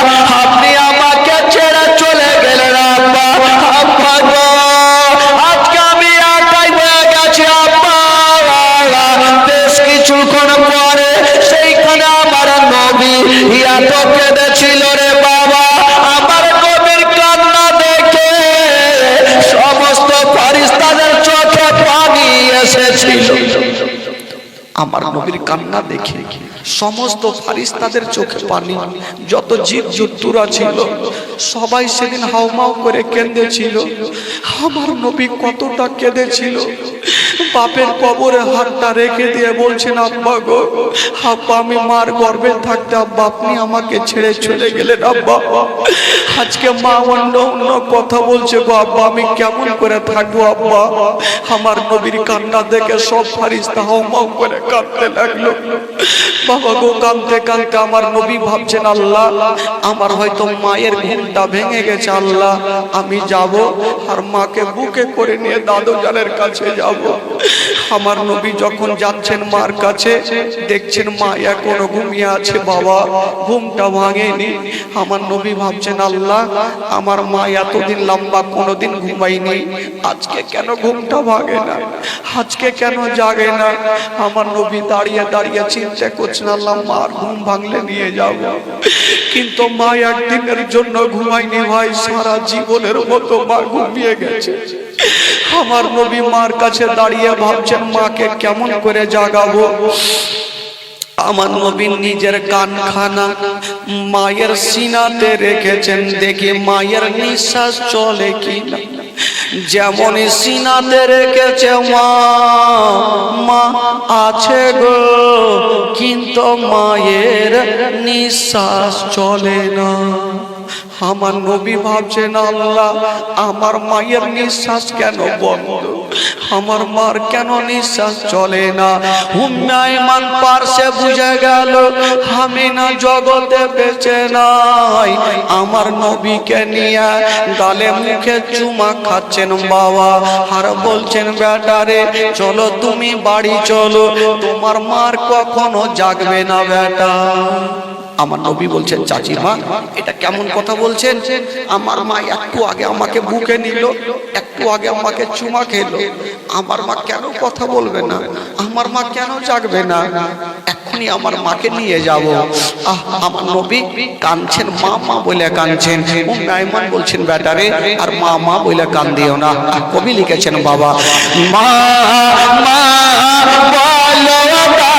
আপনি আমাকে ছেড়ে চলে গেলেন আব্বা। আব্বা গো আজকে আমি একাই হয়ে গেছি আব্বা। বেশ কিছুক্ষণ পরে সেইখানে আমার নবী এত কেঁদেছিল রে বাবা, আমার নবীর কান্না দেখে সমস্ত ফেরেশতাদের চোখে পানি এসেছিল। আমার নবীর কান্না দেখে সমস্ত ফেরেশতাদের চোখে পানি, যত জীব জন্তুরা ছিল সবাই সেদিন হাউমাউ করে কেঁদেছিল। আমার নবী কতটা কেঁদেছিল, বাপের কবরে হাতটা রেখে দিয়ে বলছেন, আব্বা গো আব্বা আমি মার গর্ভে থাকতে আব্বা আপনি আমাকে ছেড়ে চলে গেলেন আব্বা। আজকে মা অন্য অন্য কথা বলছে গো আব্বা, আমি কেমন করে থাকবো আব্বা। আমার নবীর কান্না দেখে সব ফেরেশতা হাউমাউ করে কাঁদতে লাগলো। বাবা গো কাঁদতে কাঁদতে আমার নবী ভাবছেন, আল্লাহ আমার হয়তো মায়ের ঘুমটা ভেঙে গেছে, আল্লাহ আমি যাব আর মাকে বুকে করে নিয়ে দাদু জানের কাছে যাব। আমার নবী যখন যাচ্ছেন মার কাছে, দেখছেন মা এখনো ঘুমিয়ে আছে, বাবা ঘুমটা ভাঙেনি। আমার নবী ভাবছেন, আল্লাহ আমার মা এতদিন লম্বা কোনোদিন ঘুমায়নি, আজকে কেন ঘুমটা ভাঙে না, আজকে কেন জাগে না। আমার নবী দাঁড়িয়ে দাঁড়িয়ে চিন্তা করছেন, আল্লাহ মার ঘুম ভাঙলে নিয়ে যাব। কিন্তু মা একদিনের জন্য ঘুমায়নি ভাই, সারা জীবনের মতো মা ঘুমিয়ে গেছে। আমার নবী মার কাছে দাঁড়িয়ে ভাবছেন মাকে কেমন করে জাগাবো। আমার নবী নিজের কানখানা মায়ের সিনাতে রেখেছেন, দেখি মায়ের নিঃশ্বাস চলে কিনা। যেমন সিনাতে রেখেছে মা, মা আছে গো, কিন্তু মায়ের নিঃশ্বাস চলে না। আমার নবী ভাবছেন আল্লাহ আমার মায়ের নিঃশ্বাস কেন বন্ধ, আমার মার কেন নিঃশ্বাস চলে না। উম্মে আইমান পার্শ্বে বুঝে গেল আমি না জগতে বেঁচে নাই। আমার নবীকে নিয়ে গালে মুখে চুমা খাচ্ছেন বাবা, আর বলছেন বেটারে চলো তুমি বাড়ি চলো, তোমার মার কখনো জাগবে না বেটা। আমার নবী বলছেন চাচি মা এটা কেমন কথা বলছেন, আমার মা একটু আগে আমাকে বুকে নিল, একটু আগে আমাকে চুমা খেলো, আমার মা কেন কথা বলবে না, আমার মা কেন জাগবে না, এক্ষুনি আমার মাকে নিয়ে যাব। আমার নবী কাঁদছেন, মা মা বলে কাঁদছেন। উম্মে আইমান বলছেন বেটারে আর মা মা বলে কান দিও না। কবি লিখেছেন বাবা মা মা বলো না,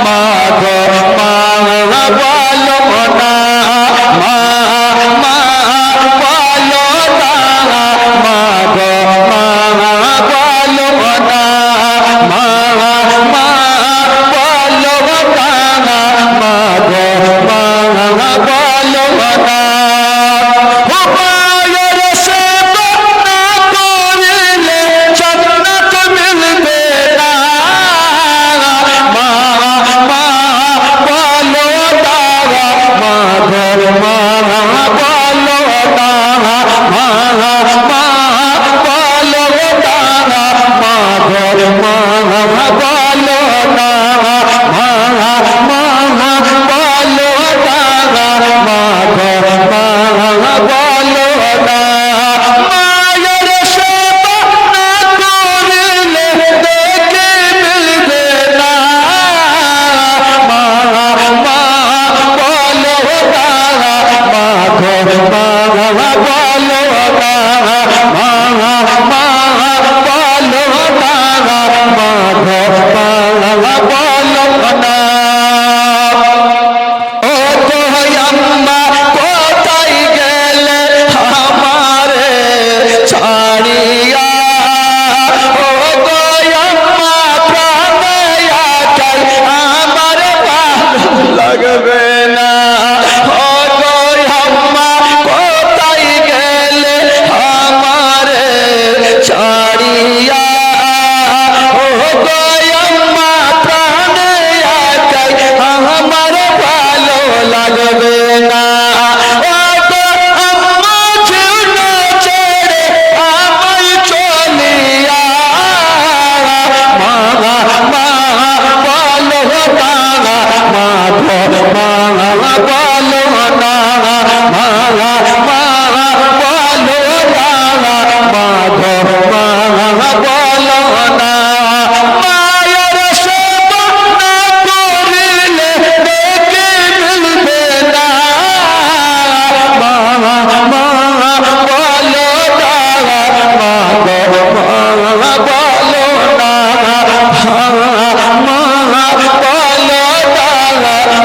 মা গো মা বলো না, মা মা বলো না, মা গো মা বলো না, মা মা বলো না, মা গো মা বলো না। মায়ের সেবা না করিলে জান্নাত মিলবে না, মা মা বলো না, মা গো মা বলো না, মা মা বলো না, মা গো মা বলো না, মা মা বলো না, মা গো মা বলো না। মায়ের সেবা না করিলে দেখে মিলবে না, মা মা বলো না, মা গো মা বলো না, মা মা বলো না, মা গো মা বলো না। ও তো আম্মা কোথায় গেলে আমারে ছাড়িয়া, ও গো আম্মা প্রাণে আকাই আমার ভালো লাগবে না, ও গো আম্মা কোথায় গেলে আমারে ছাড়িয়া, ও গো আম্মা প্রাণে আকাই আমার ভালো লাগবে না, ও গো আম্মা ঝুনা ছেড়ে আমায় চলিয়া, মা মা বলো না, মা গো মা বলো না, মা মা বলো না, মা গো মা বলো না। মায়ের সেবা না করিলে দেখে মিলবে না, মা মা বলো না, মা গো মা বলো না, মা মা বলো না,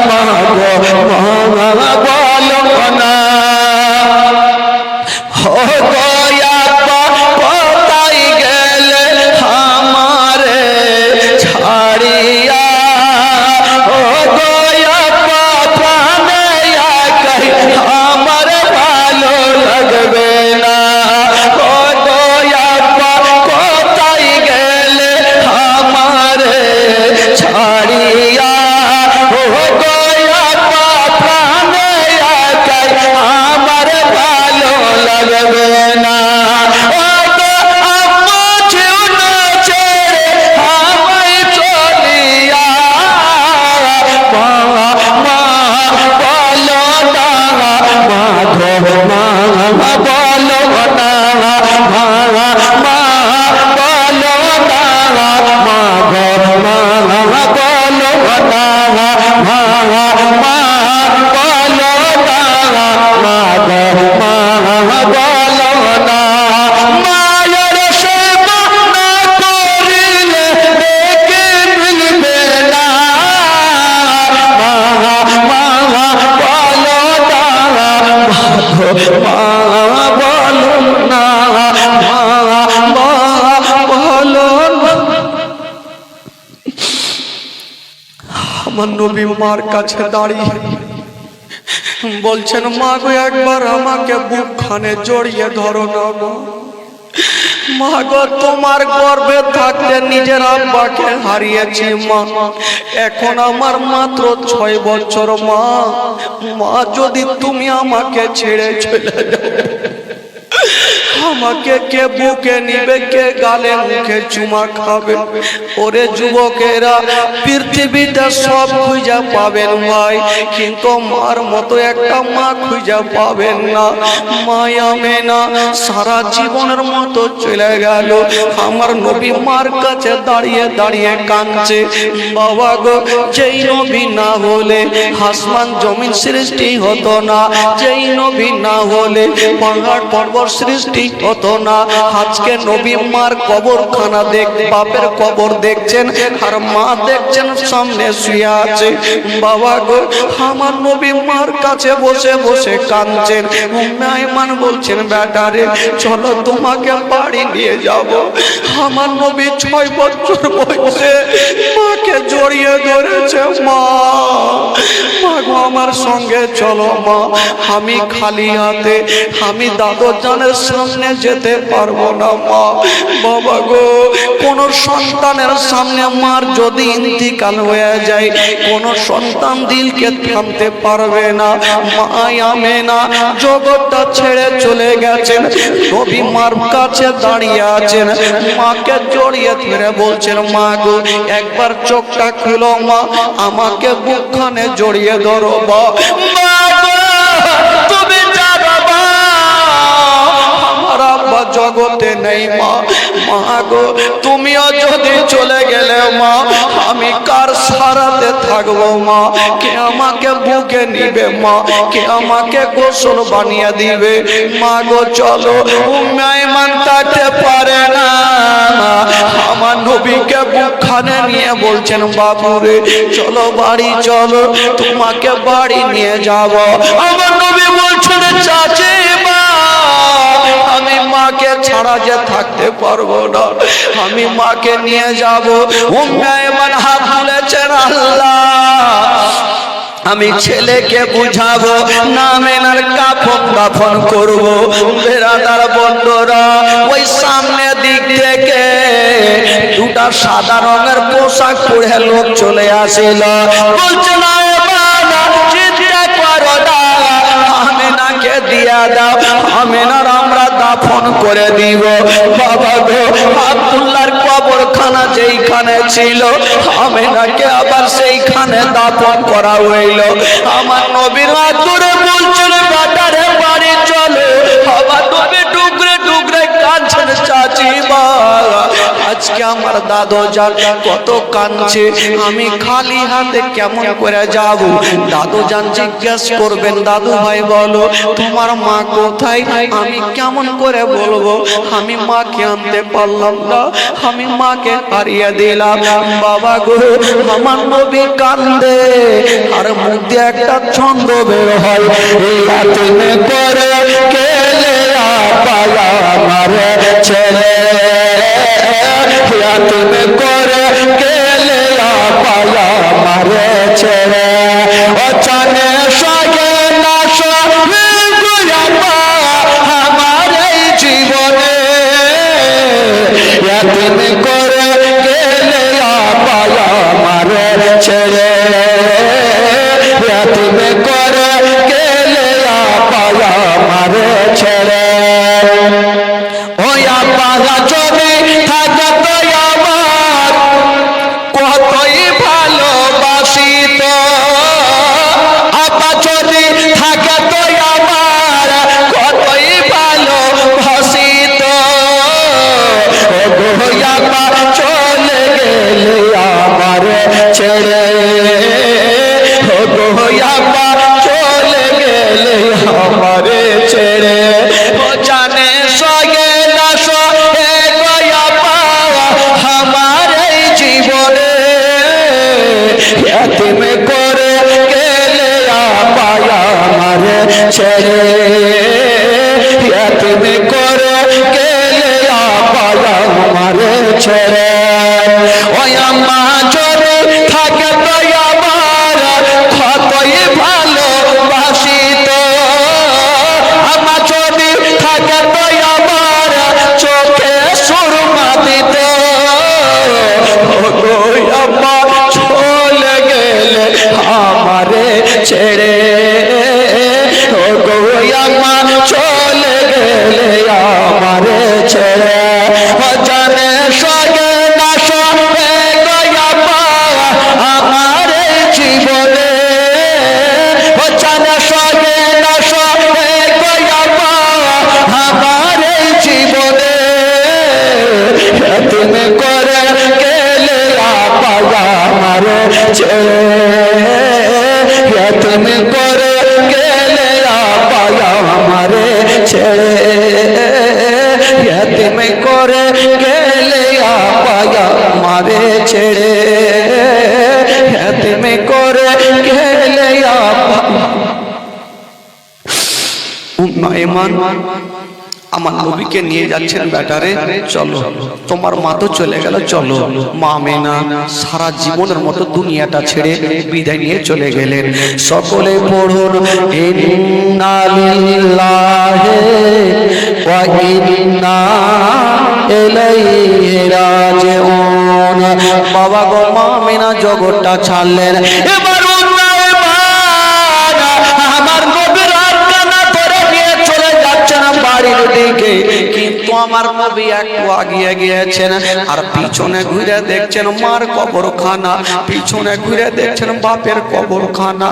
মা গো মা বলো না। ও গো আব্বা কোথায় গেলে আমারে ছাড়িয়া, ও গো আব্বা প্রাণে আকাই আমার ভালো লাগবে না, ও গো আব্বা কোথায় গেলে আমারে ছাড়িয়া, ও গো আব্বা প্রাণে আকাই আমার ভালো লাগবে না, ও গো আম্মা ঝুনা ছেড়ে আমায় চলিয়া, মা মা বলো না, মা গো মা বলো না, মা মা বলো না, মা গো মা বলো না, মা মা বলো না, মা গো মা বলো না। মায়ের সেবা না করিলে দেখে মিলবে না, মা মা বলো না, মা গো মা বলো না, মা মা বলো না। আমার নবী মার কাছে দাঁড়িয়ে বলছেন মা গো একবার আমাকে বুকখানে জড়িয়ে ধরো না গো। মা গো তোমার গর্ভে থাকতে নিজের আব্বাকে হারিয়েছি মা, এখন আমার মাত্র 6 বছর মা। মা যদি তুমি আমাকে ছেড়ে চলে যাও, আমাকে কে বুকে নিবে, কে গালে মুখে চুমা খাবে? ওরে যুবকেরা, পৃথিবীতে সব খুঁজে পাবেন ভাই, কিন্তু মার মতো একটা মা খুঁজে পাবেন না। মায়া মেনা সারা জীবনের মতো চলে গেল। আমার নবী মার কাছে দাঁড়িয়ে দাঁড়িয়ে কাঁদছে। বাবা গো, যেই নবী না হলে আসমান জমিন সৃষ্টি হতো না, যেই নবী না হলে পাহাড় পর্বত সৃষ্টি হতো না। আজকে নবী মার কবরখানা বাপের কবর দেখছেন, আর মা দেখছেন সামনে শুয়ে আছে। বাবা গো, আমার নবী মার কাছে বসে বসে কাঁদছেন। মেহমান বলছেন বেটারে চলো তোমাকে বাড়ি নিয়ে যাব। আমার নবী 6 বছর বয়সে মাকে জড়িয়ে ধরেছে। মা গো আমার সঙ্গে চলো মা, আমি খালি হাতে আমি দাদু জানের সামনে যেতে পারবো না মা। বাবা গো, কোন সন্তানের সামনে মার যদি ইন্তিকাল হয়ে যায়, কোন সন্তান দিলকে থামতে পারবে না। মায়া মেনা জগৎটা ছেড়ে চলে গেছেন, নবী মার কাছে দাঁড়িয়ে আছেন, মাকে জড়িয়ে ধরে বলছেন মা গো একবার চোখটা খুলো মা, আমাকে বুকখানে জড়িয়ে ধরো মা। তুমি জানো মা, আমার আব্বা জগতে নেই মা। মা গো, তুমিও যদি চলে গেলে মা, আমি কার সারাতে থাকবো মা? কে আমাকে বুকে নিবে মা? কে আমাকে গোসল বানিয়ে দিবে? মা গো চলো। মেহমান থাকতে পারে না, আমার নবীকে বুকখানে নিয়ে বলছেন বাবুরে চলো বাড়ি চলো, তোমাকে বাড়ি নিয়ে যাব। আমার নবী বলছেন চাচি মা, আমি মাকে ছাড়া যে থাকতে পারবো না, আমি মাকে নিয়ে যাব। মেহমান হাত তুলেছেন আল্লাহ, আমি ছেলেকে বুঝাবো, না মেনার কাফন দাফন করবো। বেরাদার বন্ধুরা, ওই সামনে দিক থেকে দুটা সাদা রঙের পোশাক পরে লোক চলে আসিল। বলছে না চিন্তা করো না, আমেনাকে দিয়া দাও, আমেনার আমরা দাফন করে দিব। বাবা গো, আব্দুল্লাহর কবরখানা যেইখানে ছিল, আমেনাকে আবার সেইখানে দাফন করা হইল। আমার নবীর আদরে বলছেন বাটারে বাড়ি চলে। আমার নবী ডুগরে ডুগরে কাঁদছেন চাচি মা, আজকে আমার দাদু জান কত কাঁদছে, আমি খালি হাতে কেমন করে যাব? দাদু জান জিজ্ঞেস করবেন দাদু ভাই বলো তোমার মা কোথায়? আমি কেমন করে বলবো? আমি মাকে আনতে পারলাম না, আমি মাকে হারিয়ে দিলাম। বাবা গো, আমার নবী কান্দে আর মুখ দিয়ে একটা ছন্দ বের হয়, তুমি করে কেলে পালা আমার ছেলে, তুমি করে কেলে পালা আমার ছেলে। ও চানে সগে না আমার এই জীবনে, তুমি করে গেলে পালা আমার ছেলে, তুমি করে গেলে পালা আমার ছেলে। ওই আব্বা যদি থাকে তো আমার কতই ভালোবাসিত, আব্বা যদি থাকে তো আমার কতই ভালোবাসিত। আব্বা চলে গেলে আমার ছেড়ে, আব্বা চলে গেলে আমার ছেড়ে। ও জানে সগে না সগে আমার এই জীবনে, তুমি করে গেলে আমার ছেড়ে, তুমি করে গেলে আমার ছেড়ে। ওই আম্মা যদি থাকে তো আমার কতই ভালোবাসি ছেড়ে তুমি করে গেলে আব্বা আমারে ছেড়ে তুমি করে গেলে আব্বা আমারে ছেড়ে তুমি করে গেলে আব্বা উম্মাইমান আমার নবীকে নিয়ে যাচ্ছেন বেটারে চলো তোমার মা তো চলে গেল চলো মা মেনা সারা জীবনের মতো দুনিয়াটা ছেড়ে বিদায় নিয়ে চলে গেলেন সকলে পড়ুন ইন্না লিল্লাহি ওয়া ইন্না ইলাইহি রাজিউন বাবা গো মা মেনা জগৎটা ছাড়লেন এবার আমার নবীর আজ্ঞা ধরে নিয়ে চলে যাচ্ছেন বাড়ির দিকে কিন্তু আমার নবী একটু আগিয়ে গিয়েছেন আর পিছনে ঘুরে দেখছেন মার কবরখানা পিছনে ঘুরে দেখছেন বাপের কবরখানা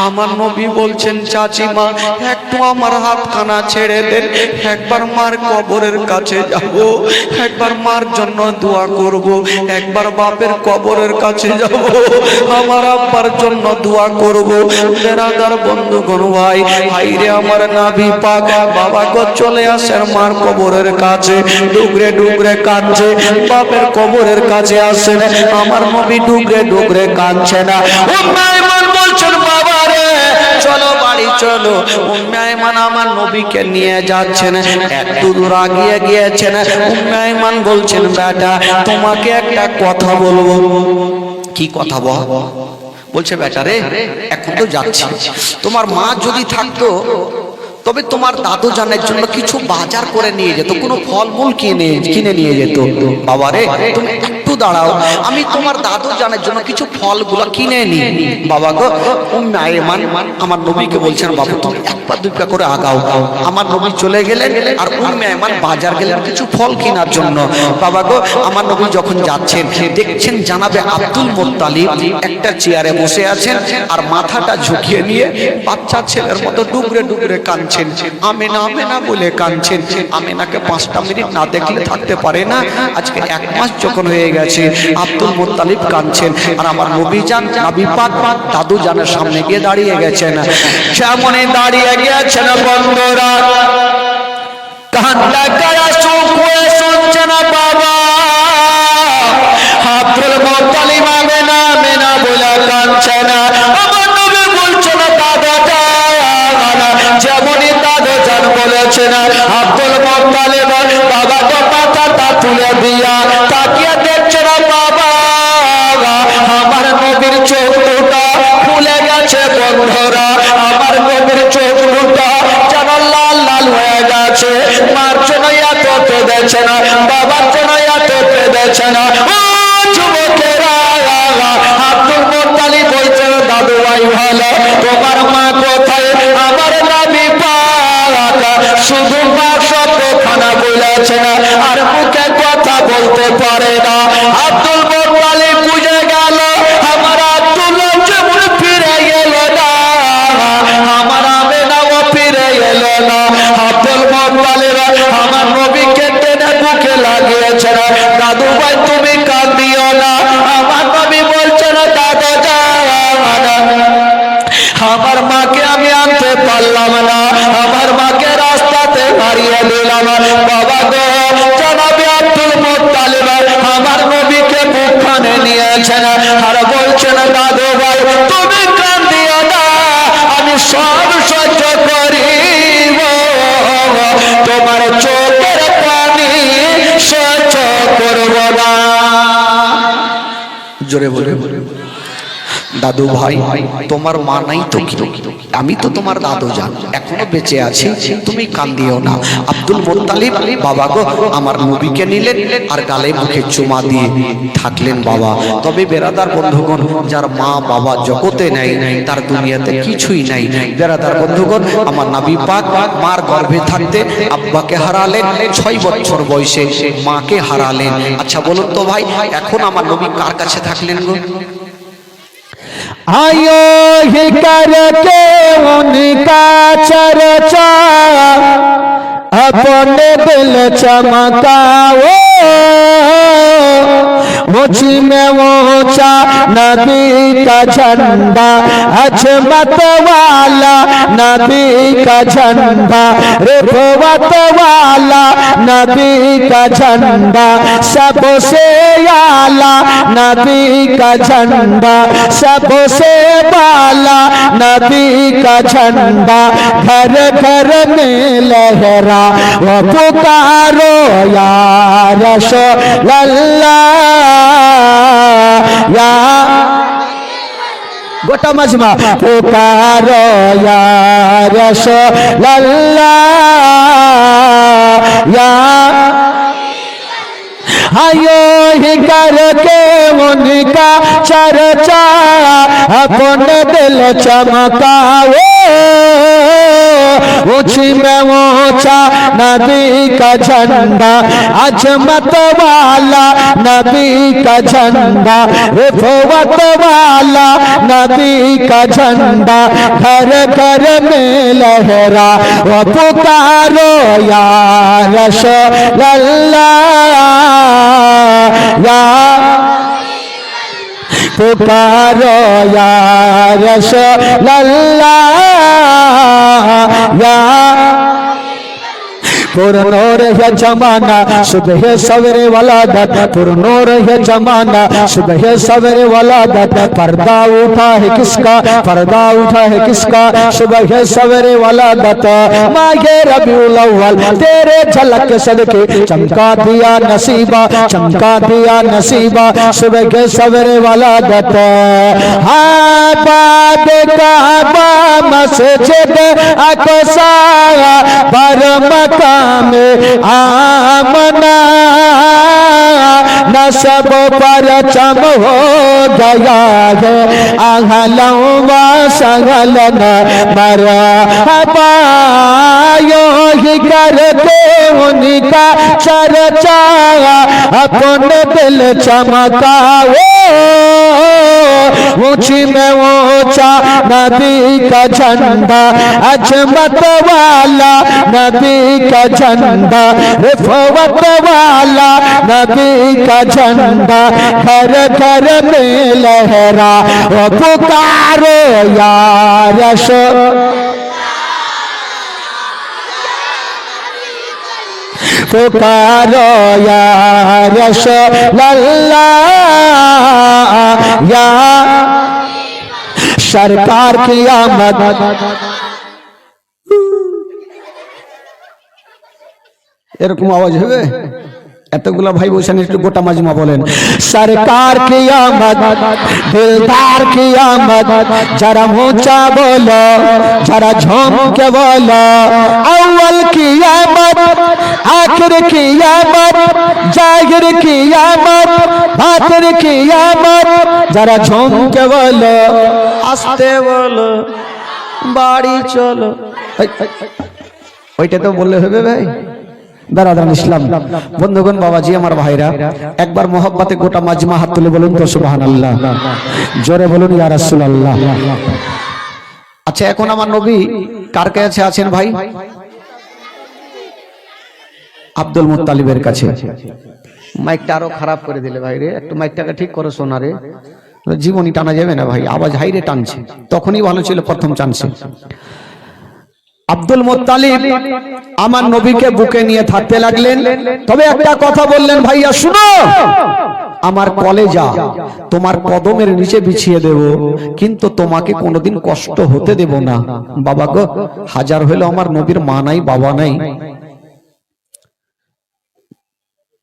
আমার নবী বলছেন চাচিমা একটু আমার হাতখানা ছেড়ে দেন একবার মার কবরের কাছে যাব একবার মার জন্য দোয়া করব একবার বাপের কবরের কাছে যাব আমার আব্বার জন্য দোয়া করব বেরাদার বন্ধুগণ ভাই হাইরে আমার নবী পাক বাবা গো চলে আসেন মার কবরের কাছে ডুগরে ডুগরে কাঁদছে বাপের কবরের কাছে আসেন আমার নবী ডুগরে ডুগরে কাঁদছে না উম্মাইমান বলছেন বাবা রে চলো বাড়ি চলো উম্মাইমান আমার নবীকে নিয়ে যাচ্ছেন একটু দূর আগিয়ে গিয়েছেন উম্মাইমান বলছেন বেটা তোমাকে একটা কথা বলবো কি কথা বলছে বেটা রে এখন তো যাচ্ছি তোমার মা যদি থাকতো তবে তোমার দাদু জানের জন্য কিছু বাজার করে নিয়ে যেত কোনো ফলমূল কিনে নিয়ে যেত বাবা রে তুমি একটু দাঁড়াও আমি তোমার দাদু জানের জন্য কিছু ফলগুলো কিনে নিই বাবা গো উম্মাইমান আমার নবীকে বলছেন বাবু তুমি একবার দুইটা করে আগাও আমার নবী চলে গেলেন আর উম্মাইমান বাজার গেলেন কিছু ফল কেনার জন্য বাবা গো আমার নবী যখন যাচ্ছেন দেখছেন জানাবে আব্দুল মুত্তালিব একটা চেয়ারে বসে আছেন আর মাথাটা ঝুঁকিয়ে নিয়ে বাচ্চা ছেলের মতো ডুগরে ডুগরে কাঁদছেন আমেনা আমেনা বলে কাঁদছেন আমেনাকে 5টা মিনিট না দেখলে থাকতে পারে না আজকে 1 মাস যখন হয়ে গেছে আব্দুল মুত্তালিব কাঁদছেন আর আমার নবী জান নবী পাক দাদু জানের সামনে গিয়ে দাঁড়িয়ে গেছেন সামনে দাঁড়িয়ে গেছেন বন্ধুরা কান্না করা চুপ হয়ে শুনছেন বাবা আব্দুল মুত্তালিব আমেনা আমেনা বলে কাঁদছেন আমার নবী বলছেন দাদা যেমনই দাদু জান বলেছেন আব্দুল মুত্তালিব বাবা তো মাথাটা তুলে দিয়া তাকিয়ে দেখছেন বাবা আমার নবীর চোখ দুটো খুলে গেছে বন্ধুরা আমার নবীর চোখ দুটো যেন লাল লাল হয়ে গেছে মার জন্য এত পেঁদেছে না বাবার জন্য এত পেঁদেছে না ও যুবকেরা আব্দুল মুত্তালিব বলছেন দাদু ভাই ভালো তোমার মা কোথায় আমার নবী পাক শুধু মা শব্দখানা বলেছে না আর মুখে কথা বলতে পারে না আব্দুল মুত্তালিব বুঝে গেল আমার আব্দুল্লাহ যেমন ফিরে গেল না আমার আমেনাও ফিরে গেল না আব্দুল মুত্তালিব আমার নবীকে টেনে বুকে লাগিয়েছে না দাদু ভাই তুমি কাঁদিও না আমার নবী বলছেন দাদা জান আমার মাকে আমি আনতে পারলাম না আমার মাকে রাস্তাতে হারিয়ে দিলাম বাবা গো জানাবে আব্দুল মুত্তালিব আমার নবীকে বুকখানে নিয়েছেন আর বলছেন দাদু ভাই তুমি কাঁদিও না আমি সব সহ্য করিব তোমার চোখের পানি সহ্য করব না জোরে বলে দাদু ভাই তোমার মা নাই তো কি আমি তো তোমার দাদু জান এখনো বেঁচে আছি তুমি কাঁদিও না আব্দুল মুত্তালিব বাবা গো আমার নবীকে নিলেন আর গালে মুখে চুমা দিয়ে থাকলেন বাবা তবে বেরাদার বন্ধুগণ যার মা বাবা জগতে নাই তার দুনিয়াতে কিছুই নাই বেরাদার বন্ধুগণ আমার নবী পাক মার গর্ভে থাকতে আব্বাকে হারালেন 6 বছর বয়সে মাকে হারালেন আচ্ছা বলুন তো ভাই এখন আমার নবী কার কাছে থাকলেন গো आयो ही करके उनका चर्चा अपने दिल चमकाओ ऊंची में ऊंचा नबी का झंडा, अजमत वाला नबी का झंडा, रिफवत वाला नबी का झंडा, सबसे आला नबी का झंडा, सबसे वाला नबी का झंडा, घर घर में लहरा वो पुकारो या रसूल अल्लाह या गोटा मजमा, पुकारो या रसूल अल्लाह या आयो ही करके उनका चर्चा अपने दिल चमकाओ, ऊंची में ऊंचा नबी का झंडा, अजमत वाला नबी का झंडा, रिफवत वाला नबी का झंडा, घर घर में लहरा वो पुकारो या रसूल अल्लाह या पुकारो या रसूल अल्लाह या पुरनोर है जमाना सुबह सवेरे वाला दत, पुरनोर है जमाना सुबह सवेरे वाला दत, पर्दा उठा है किसका, पर्दा उठा है किसका, सुबह सवेरे वाला दत, मागे रबीउल अव्वल तेरे झलक सदके चमका दिया नसीबा, चमका दिया नसीबा, सुबह के सवेरे वाला दत, आबाद काबा मस्जिद अक़सा पर मकाम में आमना, नसब पर चम हो गया है अहलों व सहलन मरहबा, यो ही करके उनका चर्चा अपने दिल चमकाओ, ऊंची में ऊंचा नबी का झंडा, अजमत वाला नबी का झंडा, रिफवत वाला नबी का झंडा, घर घर में लहरा वो पुकारो या रसूल, पुकारो या रसूल अल्लाह या सरकार की आमद, এরকম আওয়াজ হবে? এতগুলা ভাই বসেন, একটু গোটা মাজমা বলেন। सरकार की आमद, दिलदार की आमद, जरा ऊंचा बोलो, जरा झूम के बोलो, अव्वल की आमद, आखिर की आमद, जाहिर की आमद, बातिन की आमद, जरा झूम के बोलो, আস্তে বলো, বাড়ি চলো। ওইটা তো বললে হবে ভাই? দাঁড়ান ইসলাম বন্ধুগণ, বাবাজি আমার ভাইরা, একবার মোহাব্বতে গোটা মাজমা হাত তুলে বলুন তো সুবহানাল্লাহ, জোরে বলুন ইয়া রাসূলুল্লাহ। আচ্ছা, এখন আমার নবী কার কাছে আছেন ভাই? আব্দুল মুত্তালিবের কাছে। মাইকটা আরো খারাপ করে দিলে ভাই রে, একটু মাইকটাকে ঠিক করো সোনা রে, জীবনই টানা যাবে না ভাই, আওয়াজ হাইরে টানছে, তখনই ভালো ছিল প্রথম চান্সে। আব্দুল মুত্তালিব আমার নবীকে বুকে নিয়ে থাকতে লাগলেন, তবে একটা কথা বললেন, ভাইয়া শুনো, আমার কলেজা তোমার কদমের নিচে বিছিয়ে দেব, কিন্তু তোমাকে কোনোদিন কষ্ট হতে দেব না। বাবা গো, হাজার হইলো আমার নবীর মা নাই বাবা নাই,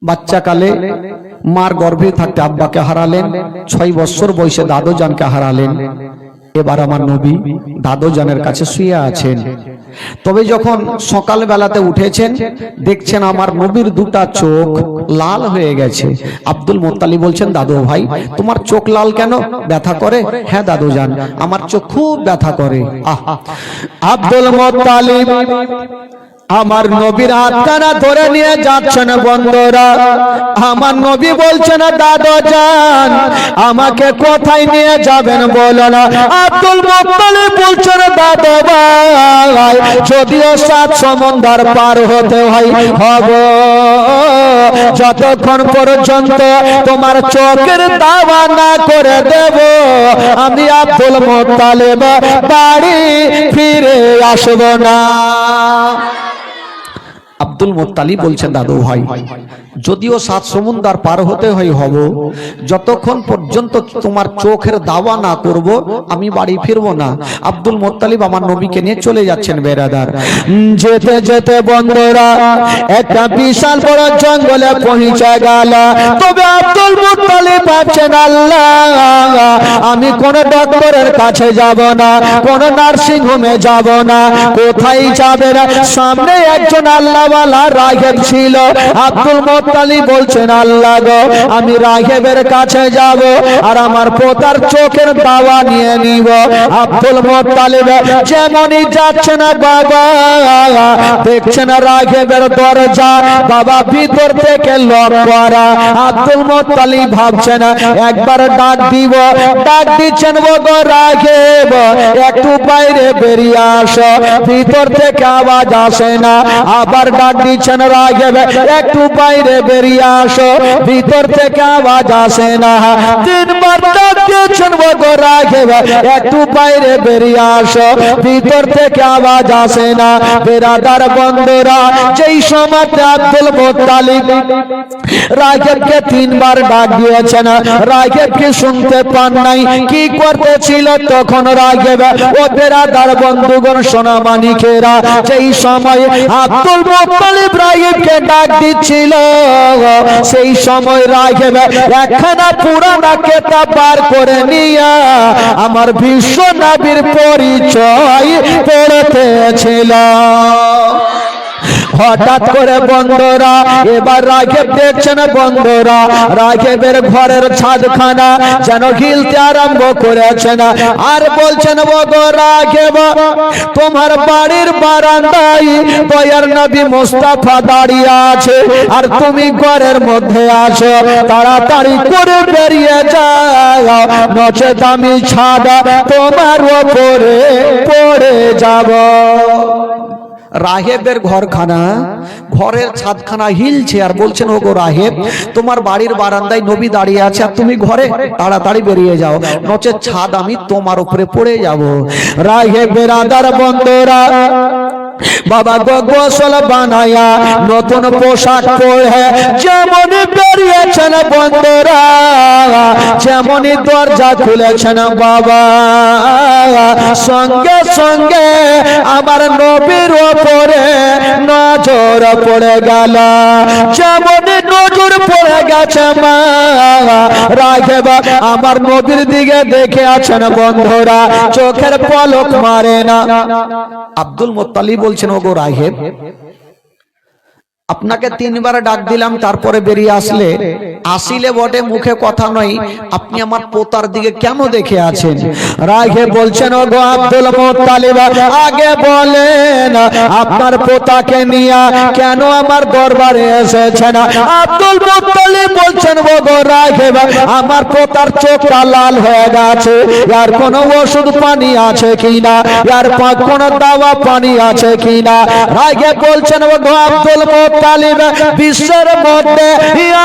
বাচ্চাকালে মার গর্ভে থাকতে আব্বাকে হারালেন, 6 বছর বয়সে দাদু জানকে হারালেন, এবার আমার নবী দাদু জানের কাছে শুয়ে আছেন। তবে যখন সকাল বেলাতে উঠেছেন, দেখছেন আমার নবীর দুটা চোখ লাল হয়ে গেছে। আব্দুল মুত্তালিব বলছেন, দাদু ভাই তোমার চোখ লাল কেন, ব্যথা করে? হ্যাঁ দাদু জান, আমার চোখ খুব ব্যথা করে। আব্দুল মুত্তালিব আমার নবীর হাতখানা ধরে নিয়ে যাচ্ছেন বন্ধুরা। আমার নবী বলছেন দাদা যান আমাকে কোথায় নিয়ে যাবেন বলো না। আব্দুল মুত্তালিব বলছেন দাদা ভাই যদিও 7 সমুদ্র পার হতে হয় হব যতক্ষণ পর্যন্ত তোমার চোখের দাওয়া না করে দেব আমি আব্দুল মুত্তালিব বাড়ি ফিরে আসব না। আব্দুল মুত্তালিব বলছেন দাদু ভাই যদিও 7 সমুদ্র পার হতে হয় হব যতক্ষণ পর্যন্ত তোমার চোখের দাওয়া না করব আমি বাড়ি ফিরবো না। আব্দুল মুত্তালিব আমার নবীকে নিয়ে চলে যাচ্ছেন বেরাদার। যেতে যেতে বন্ধুরা একটা বিশাল বড় জঙ্গলে পৌঁছে গেল। তবে আব্দুল মুত্তালিব ভাবছেন আল্লাহ আমি কোন ডক্টরের কাছে যাব না, কোন নার্সিং হোমে যাব না, কোথায় যাবেন? সামনে একজন আল্লাহওয়ালা রাগেব ছিল। আব্দুল মুত্তালিব বলছেন আল্লাহ গো আমি রাগেবের কাছে যাব আর আমার পোতার চোখের দাওয়া নিয়ে নিব। আব্দুল মুত্তালিব যেমনই যাচ্ছেন বাবা দেখছেন রাগেবের দরজা বাবা ভিতর থেকে লক করা। আব্দুল মুত্তালিব ভাবছেন একবার ডাক দিব, ডাক দিচ্ছেন গো রাগেব একটু বাইরে বেরিয়ে আসো, ভিতর থেকে আওয়াজ আসে না। আবার ডাক দিচ্ছেন রাগেব একটু বাইরে বেরিয়ে আসো, ভিতর থেকে আওয়াজ আসে না। 3 বার ডাক দিচ্ছেন গো রাগেব একটু বাইরে বেরিয়ে আসো, ভিতর থেকে আওয়াজ আসে না। বেরাদার বন্ধুরা যেই সময় আব্দুল মুত্তালিব রাগেবকে 3 বার ডাক দিয়েছেন রাগেব কি শুনতে পান নাই? কি করতেছিল তখন রাগেব? ও বেরাদার বন্ধুগণ সোনা মানিকেরা যেই সময় আব্দুল মুত্তালিব রাগেবকে ডাক দিচ্ছিল সেই সময় রাগেব একখানা পুরানা কিতাব বার করে নিয়ে আমার বিশ্ব নবীর পরিচয় পড়তেছিল। হঠাৎ করে বন্ধুরা এবার রাগেব দেখছেন বন্ধুরা রাগেবের ঘরের ছাদখানা যেন হিলতে আরম্ভ করেছেন আর বলছেন গো রাগেব তোমার বাড়ির বারান্দায় দয়ার নবী মুস্তাফা দাঁড়িয়ে আছে আর তুমি ঘরের মধ্যে আছো, তাড়াতাড়ি করে বেরিয়ে যাও নচেত আমি ছাদ তোমার উপরে পড়ে যাব। রাহেবের ঘরখানা ঘরের ছাদখানা হিলছে আর বলছেন ও গো রাহেব তোমার বাড়ির বারান্দায় নবী দাঁড়িয়ে আছে আর তুমি ঘরে, তাড়াতাড়ি বেরিয়ে যাও নচেত ছাদ আমি তোমার উপরে পড়ে যাব। রাহেব বেরাদার বন্ধুরা বাবা গো গোসল বানায়া নতুন পোশাক পরে যেমন বেরিয়েছেন বন্ধুরা যেমনই দরজা খুলেছেন বাবা সঙ্গে সঙ্গে আমার নবীর উপরে নজর পড়ে গেল। যেমনই নজর পড়ে গেছে মা রাঘেব আমার নবীর দিকে দেখে আছেন বন্ধুরা চোখের পলক মারে না। আব্দুল মুত্তালিব বলছেন ওগো রাহেব আপনাকে 3 বার ডাক দিলাম তারপরে বেরিয়ে আসিলে বটে মুখে কথা নয়, আপনি আমার পোতার দিকে কেন দেখে আছেন? রাঘেব বলছেন ওগো আব্দুল মুত্তালিব আগে বলেন আপনার পোতাকে নিয়ে কেন আমার দরবারে এসেছেন? আব্দুল মুত্তালিব বলছেন ওগো রাঘেব আমার পোতার চোখটা লাল হয়ে গেছে, আর কোন ওষুধ পানি আছে কিনা, আর কোন দাওয়া পানি আছে কিনা? রাঘেব বলছেন ওগো আব্দুল মুত্তালিব বিশ্বের মধ্যে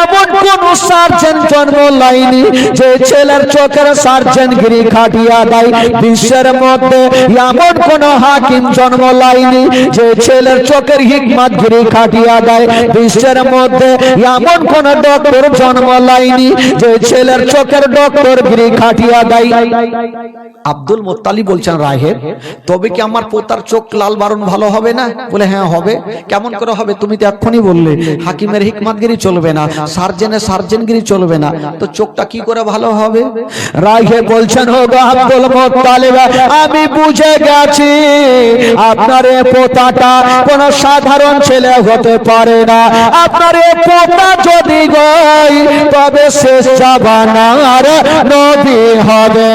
এমন কোন সার্জন জন্ম লাইনি যে ছেলের চোখের সার্জনগিরি খাটিয়া দেয়। বিশ্বের মধ্যে এমন কোন হাকিম জন্ম লাইনি যে ছেলের চোখের হিকমতগিরি খাটিয়া দেয়। বিশ্বের মধ্যে এমন কোন ডক্টর জন্ম লাইনি যে ছেলের চোখের ডক্টরগিরি খাটিয়া দেয়। আব্দুল মুত্তালিব বলছেন রাহেব তবে কি আমার পোতার চোখ লাল বারণ ভালো হবে না? বলে হ্যাঁ হবে। কেমন করে হবে? তুমি তো এক্ষুনি বললে হাকিমের হিকমতগিরি চলবে না, সার্জনের সার্জনগিরি চলবে না, তো চোখটা কি করে ভালো হবে? রাঘেব বলছেন ওগো আব্দুল মুত্তালিব আমি বুঝে গেছি আপনার এই পোতাটা কোন সাধারণ ছেলে হতে পারে না। আপনার এই পোতা যদি গই তবে শেষ জামানার নবী হবে।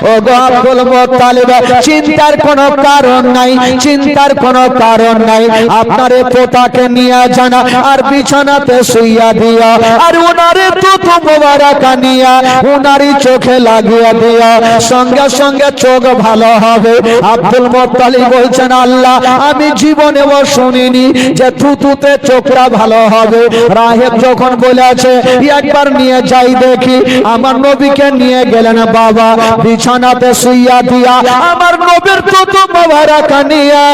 ও ওগো আব্দুল মুত্তালিব, চিন্তার কোনো কারণ নাই, চিন্তার কোনো কারণ নাই। আপনারে পোতাকে নিয়ে যান আর বিছানাতে শুইয়া দিয়া আর উনারে থুতু মোবারক নিয়া উনারই চোখে লাগিয়ে দিয়া সঙ্গে সঙ্গে চোখ ভালো হবে। আব্দুল মুত্তালিব বলছেন, আল্লাহ আমি জীবনেও শুনিনি যে থুতুতে চোখটা ভালো হবে। রাহেব যখন বলেছে একবার নিয়ে যাই দেখি, আমার নবীকে নিয়ে গেলেন বাবা, বিছানাতে শুইয়া দিয়া আমার নবীর থুতু মোবারক নিয়া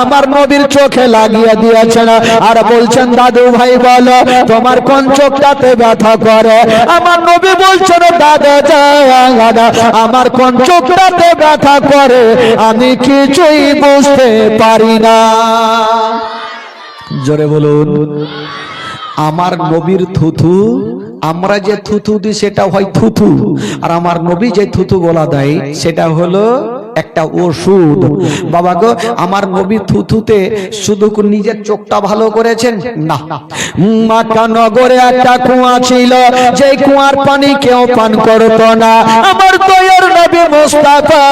আমার নবীর চোখে লাগিয়ে দিয়েছেন আর বলছেন, দাদু ভাই বলো তোমার কোন চোখটাতে ব্যথা করে? আমার নবী বলছেন, দাদা দাদা আমার কোন চোখটাতে ব্যথা করে আমি কিছুই বুঝতে পারি না। জোরে বলুন। আমার নবীর থুথু, আমরা যে থুথু দিই সেটা হয় থুথু, আর আমার নবী যে থুথু গোলা দেয় সেটা হলো একটা ওষুধ। বাবা গো, আমার নবী থুথুতে শুধু নিজের চোখটা ভালো করেছেন না, মক্কা নগরে একটা কুয়া ছিল, যে কুয়ার পানি কেউ পান করতো না। আমার দয়ার নবী মুস্তাফা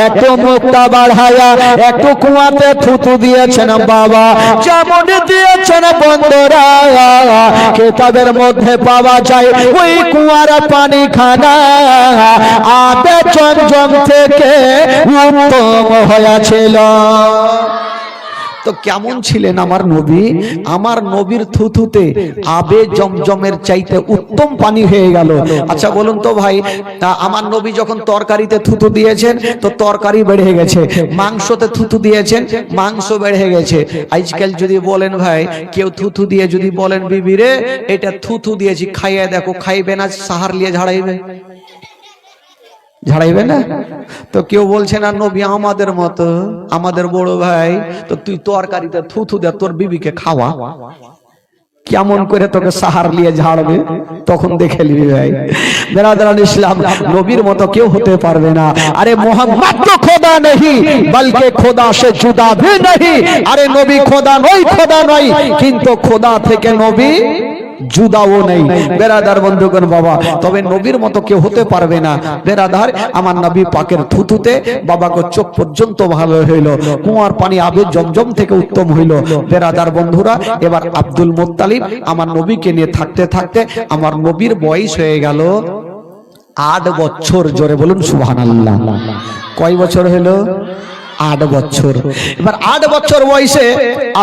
একটু মুখটা বাড়ায়া একটু কুয়াতে থুথু দিয়েছেন বাবা, যেমন দিয়েছেন বন্ধুরা কিতাবের মধ্যে পাওয়া যায় ওই কুয়ার পানি খানা আবে জমজম থেকে উত্তম হয়েছিল। তো কেমন ছিলেন আমার নবী? আমার নবীর থুথুতে আবে জমজমের চাইতে উত্তম পানি হয়ে গেল। আচ্ছা বলুন তো ভাই, তা আমার নবী যখন তরকারিতে থুথু দিয়েছেন তো তরকারি বেড়ে গেছে, মাংসতে থুথু দিয়েছেন মাংস বেড়ে গেছে। আজকাল যদি বলেন ভাই, কেউ থুথু দিয়ে যদি বলেন বিবি রে এটা থুথু দিয়েছি খাইয়ে দেখো, খাইবে না সাহার লিয়ে ঝাড়াইবে, ঝাড়াইবে না? তো কেউ বলছে না নবী আমাদের মতো, আমাদের বড় ভাই, তো তুই তরকারিতে থুথু দে তোর বিবিকে খাওয়া, কেমন করে তোকে সাহার লিয়ে ঝাড়বে তখন দেখে নিবি ভাই। বেরাদারান ইসলাম, নবীর মতো কেউ হতে পারবে না। আরে মোহাম্মদ তো খোদা नहीं बल्कि খোদা से जुदा भी नहीं। আরে নবী খোদা নয়, খোদা নয়, কিন্তু খোদা থেকে নবী जुदाও নেই। বেরাদার বন্ধুগণ বাবা, তবে নবীর মতো কেউ হতে পারবে না। বেরাদার, আমার নবী পাকের থুথুতে বাবাকে চোখ পর্যন্ত ভালো হইল, কুয়ার পানি আবে জমজম থেকে উত্তম হইল। বেরাদার বন্ধুরা, এবার আব্দুল মুত্তালিব আমার নবীকে নিয়ে থাকতে থাকতে আমার নবীর বয়স হয়ে গেল 8 বছর। জোরে বলুন সুবহানাল্লাহ। কয় বছর হলো? 8 বছর। এবার 8 বছর বয়সে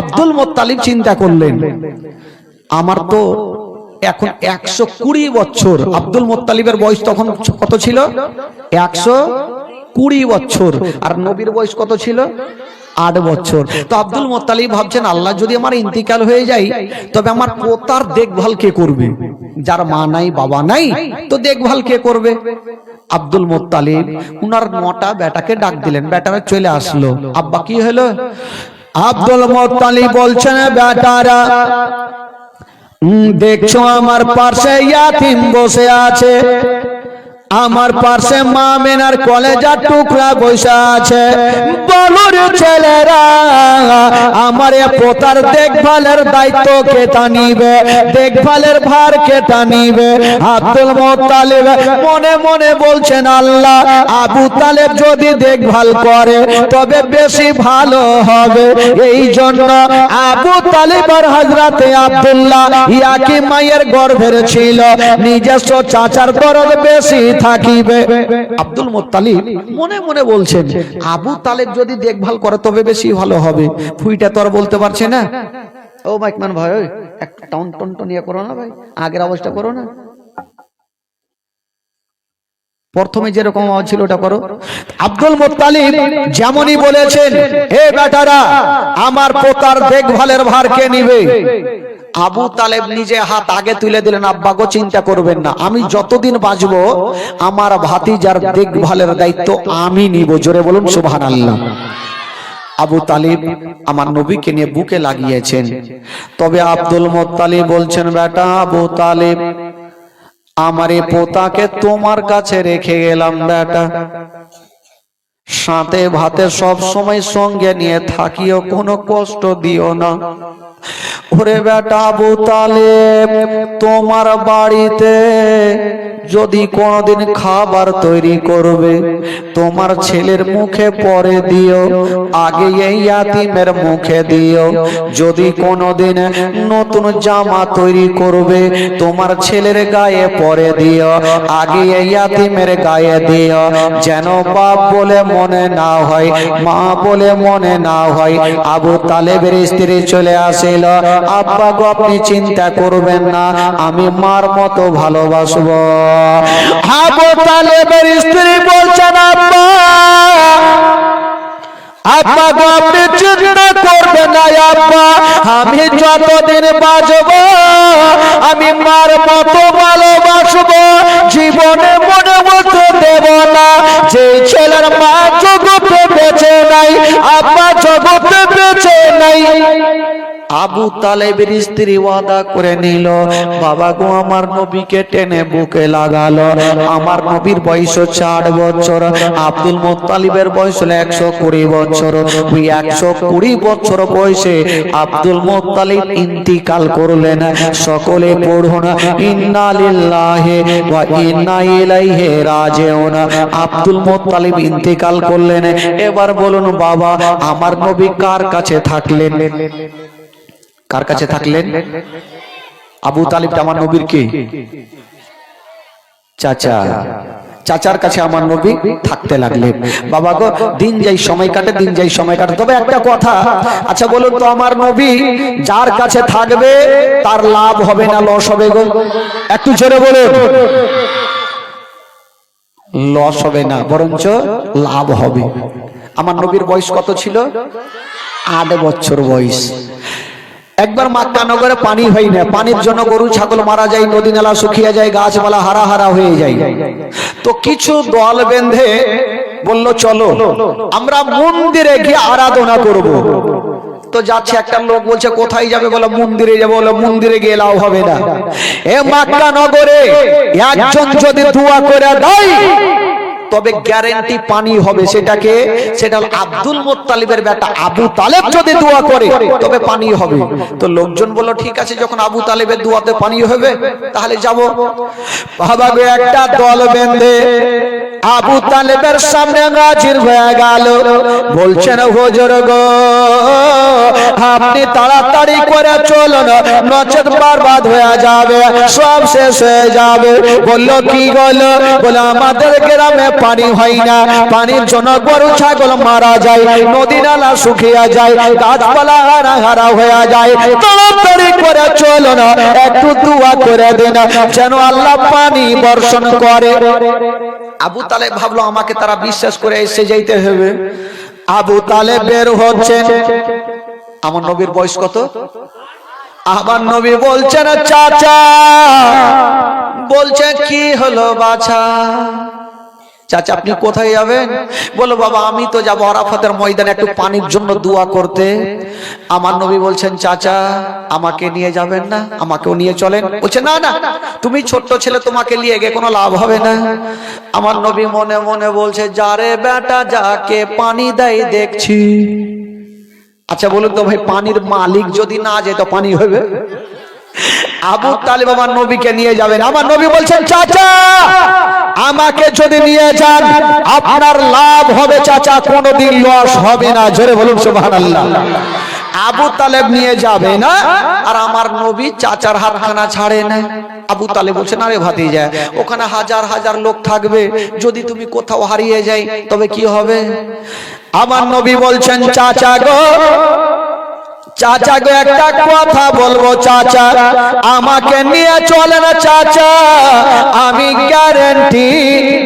আব্দুল মুত্তালিব চিন্তা করলেন, আমার তো এখন 120 বছর। আব্দুল মুত্তালিবের বয়স তখন কত ছিল? 120 বছর। আর নবীর বয়স কত ছিল? 8 বছর। তো আব্দুল মুত্তালিব ভাবছেন, আল্লাহ যদি আমার ইন্তিকাল হয়ে যায় তবে আমার পোতার দেখভাল কে করবে? যার মা নাই বাবা নাই, তো দেখভাল কে করবে? আব্দুল মুত্তালিব উনার 9টা বেটাকে ডাক দিলেন, বেটারা চলে আসলো। আব্বা কি হলো? আব্দুল মুত্তালিব বলছেন, বেটারা দেখছো আমার পাশে ইয়াতিম বসে আছে, আমার পাশে মা মেনার কলেজার টুকরা বসে আছে, বলো রে ছেলেরা আমার পোতার দেখভালের দায়িত্ব কেটা নিবে, দেখভালের ভার কেটা নিবে? আব্দুল মুত্তালিব মনে মনে বলছেন, আল্লাহ আবু তালেব যদি দেখভাল করে তবে বেশি ভালো হবে। এই জন্য আবু তালেব আর হযরতে আব্দুল্লাহ ইয়াকি মায়ের গর্ভের ছিল, নিজস্ব চাচার দরদ বেশি থাকিবে। আব্দুল মুত্তালিব মনে মনে বলছেন, আবু তালেব যদি দেখভাল করে তবে বেশি ভালো হবে। ফুইটা তো আর বলতে পারছে না। ও মাইকমান ভাই, ওই একটা টাউন টন টনিয়া করো না ভাই, আগের আওয়াজটা করো না, প্রথমে যেরকম আওয়াজ ছিল ওটা করো। আব্দুল মুত্তালিব যেমনই বলেছেন, হে বেটারা আমার পোতার দেখভালের ভার কে নিবে? আবু তালেব নিজে হাত আগে তুলে দিলেন, আব্বা গো চিন্তা করবেন না, আমি যতদিন বাঁচবো আমার ভাতিজার দেখভালের দায়িত্ব আমি নিব। জোরে বলুন সুবহানাল্লাহ। আবু তালিব আমার নবীকে নিয়ে বুকে লাগিয়েছেন। তবে আব্দুল মুত্তালিব বলছেন, বেটা আবু তালিব আমার এই পোতাকে তোমার কাছে রেখে গেলাম, বেটা সাথে ভাতে সব সময় সঙ্গে নিয়ে থাকিও, কোনো কষ্ট দিও না। ওরে বেটা আবু তালেব, তোমার বাড়িতে যদি কোনোদিন খাবার তৈরি করবে তোমার ছেলের মুখে পরে দিও, আগে এই ইয়াতিমের মুখে দিও। যদি কোনোদিন নতুন জামা তৈরি করবে তোমার ছেলের গায়ে পরে দিও, আগে এই ইয়াতিমের গায়ে দিও, যেন বাপ বলে মনে না হয়, মা বলে মনে না হয়। আবু তালেবের স্ত্রী চলে আসিল, আব্বা গো আপনি চিন্তা করবেন না, আমি মার মতো ভালোবাসবো। আবু তালেবের স্ত্রী বলছেন, আব্বা আব্বা গো আপনি চিন্তা করবেন না আব্বা, আমি যতদিন বাঁচবো আমি মার মতো ভালোবাসবো, জীবনে মনে মতো দেব না। যে ছেলের মা জগতে বেঁচে নাই, আব্বা জগতে বেঁচে নাই। আবু তালেবের স্ত্রী ওয়াদা করে নিল, বাবা গো আমার নবীকে টেনে বুকে লাগালো। আমার নবীর বয়স 4 বছর, আব্দুল মুত্তালিবের বয়স হলো 120 বছর। ওই 120 বছর বয়সে আব্দুল মুত্তালিব ইন্তিকাল করলেন। সকলে পড়ুন, ইন্না লিল্লাহি ওয়া ইন্না ইলাইহি রাজিউন। আব্দুল মুত্তালিব ইন্তিকাল করলেন। এবার বলুন বাবা, আমার নবী কার কাছে থাকলেন? কার কাছে থাকলেন? আবু তালিবটা আমার নবীর কে? চাচা। চাচার কাছে আমার নবী থাকতে লাগলেন। বাবা গো দিন যাই সময় কাটে, দিন যাই সময় কাটে। তবে একটা কথা, আচ্ছা বলুন তো, আমার নবী যার কাছে থাকবে তার লাভ হবে না লস হবে গো? একটু জোরে বলুন। লস হবে না, বরঞ্চ লাভ হবে। আমার নবীর বয়স কত ছিল? 8 বছর বয়স। একবার মক্কা নগরে পানি হয় না, পানির জন্য গরু ছাগল মারা যায়, নদী নালা শুকিয়ে যায়, গাছপালা হারা হারা হয়ে যায়। তো কিছু দল বেঁধে বলল চলো আমরা মন্দিরে গিয়ে আরাধনা করব। তো যাচ্ছে, একটা লোক বলছে কোথায় যাবে? বলে মন্দিরে যাবো। বলে মন্দিরে গিয়ে লাভ হবে না, এ মক্কা নগরে একজন যদি দোয়া করে দেয় তবে গ্যারান্টি পানি হবে। সেটা আব্দুল মুত্তালিবের বেটা আবু তালেব যদি দোয়া করে তবে পানি হবে। তো লোকজন বলল ঠিক আছে, যখন আবু তালেবের দোয়াতে পানি হবে তাহলে যাব। বাবা গো একটা দল বেঁধে আবু তালেবের সামনে হাজির হয়ে গেল। বলছেন হুজুর গো আপনি তাড়াতাড়ি করে চলুন, নচেত বরবাদ হয়ে যাবে, সব শেষ হয়ে যাবে। বললো কি গেল? বলে আমাদের গ্রামে পানি হয় না, পানির জন্য গরু ছাগল মারা যায়, নদী নালা শুকিয়ে যায়, গাছপালা হারা হারা হয়ে যায়। তাড়াতাড়ি করে চলুন, একটু দোয়া করে দিন যেন আল্লাহ পানি বর্ষণ করে। আবু তালেব ভাবলো আমাকে তারা বিশ্বাস করে এসে যাইতে হবে। আবু তালেব বের হচ্ছেন। আমার নবীর বয়স কত? আমার নবী বলছেন চাচা। বলছে কি হলো বাছা? চাচা আপনি কোথায় যাবেন? বলো বাবা আমি তো যাবো আরাফাতের ময়দানে একটু পানির জন্য দোয়া করতে। আমার নবী বলছেন চাচা আমাকে নিয়ে যাবেন না? আমাকেও নিয়ে চলেন। বলছে না না, তুমি ছোট্ট ছেলে, তোমাকে নিয়ে গিয়ে কোনো লাভ হবে না। আমার নবী মনে মনে বলছে যারে বেটা যাকে পানি দেয় দেখছি। আচ্ছা বলুন তো ভাই, পানির মালিক যদি না যেত পানি হবে? আবু তালেব আমার নবীকে নিয়ে যাবেন। আমার নবী বলছেন চাচা আমাকে যদি নিয়ে যান আপনার লাভ হবে চাচা, কোনোদিন লস হবে না। জোরে বলুন সুবহানাল্লাহ। আবু তালেব নিয়ে যাবে না, আর আমার নবী চাচার হাতখানা ছাড়ে না। আবু তালেব বলছে না রে ভাতিজা, ওখানে হাজার হাজার লোক থাকবে, যদি তুমি কোথাও হারিয়ে যাই তবে কি হবে? আমার নবী বলছেন চাচা গো, চাচা গো একটা কথা বলবো চাচা, আমাকে নিয়ে চলেন চাচা, আমি গ্যারান্টি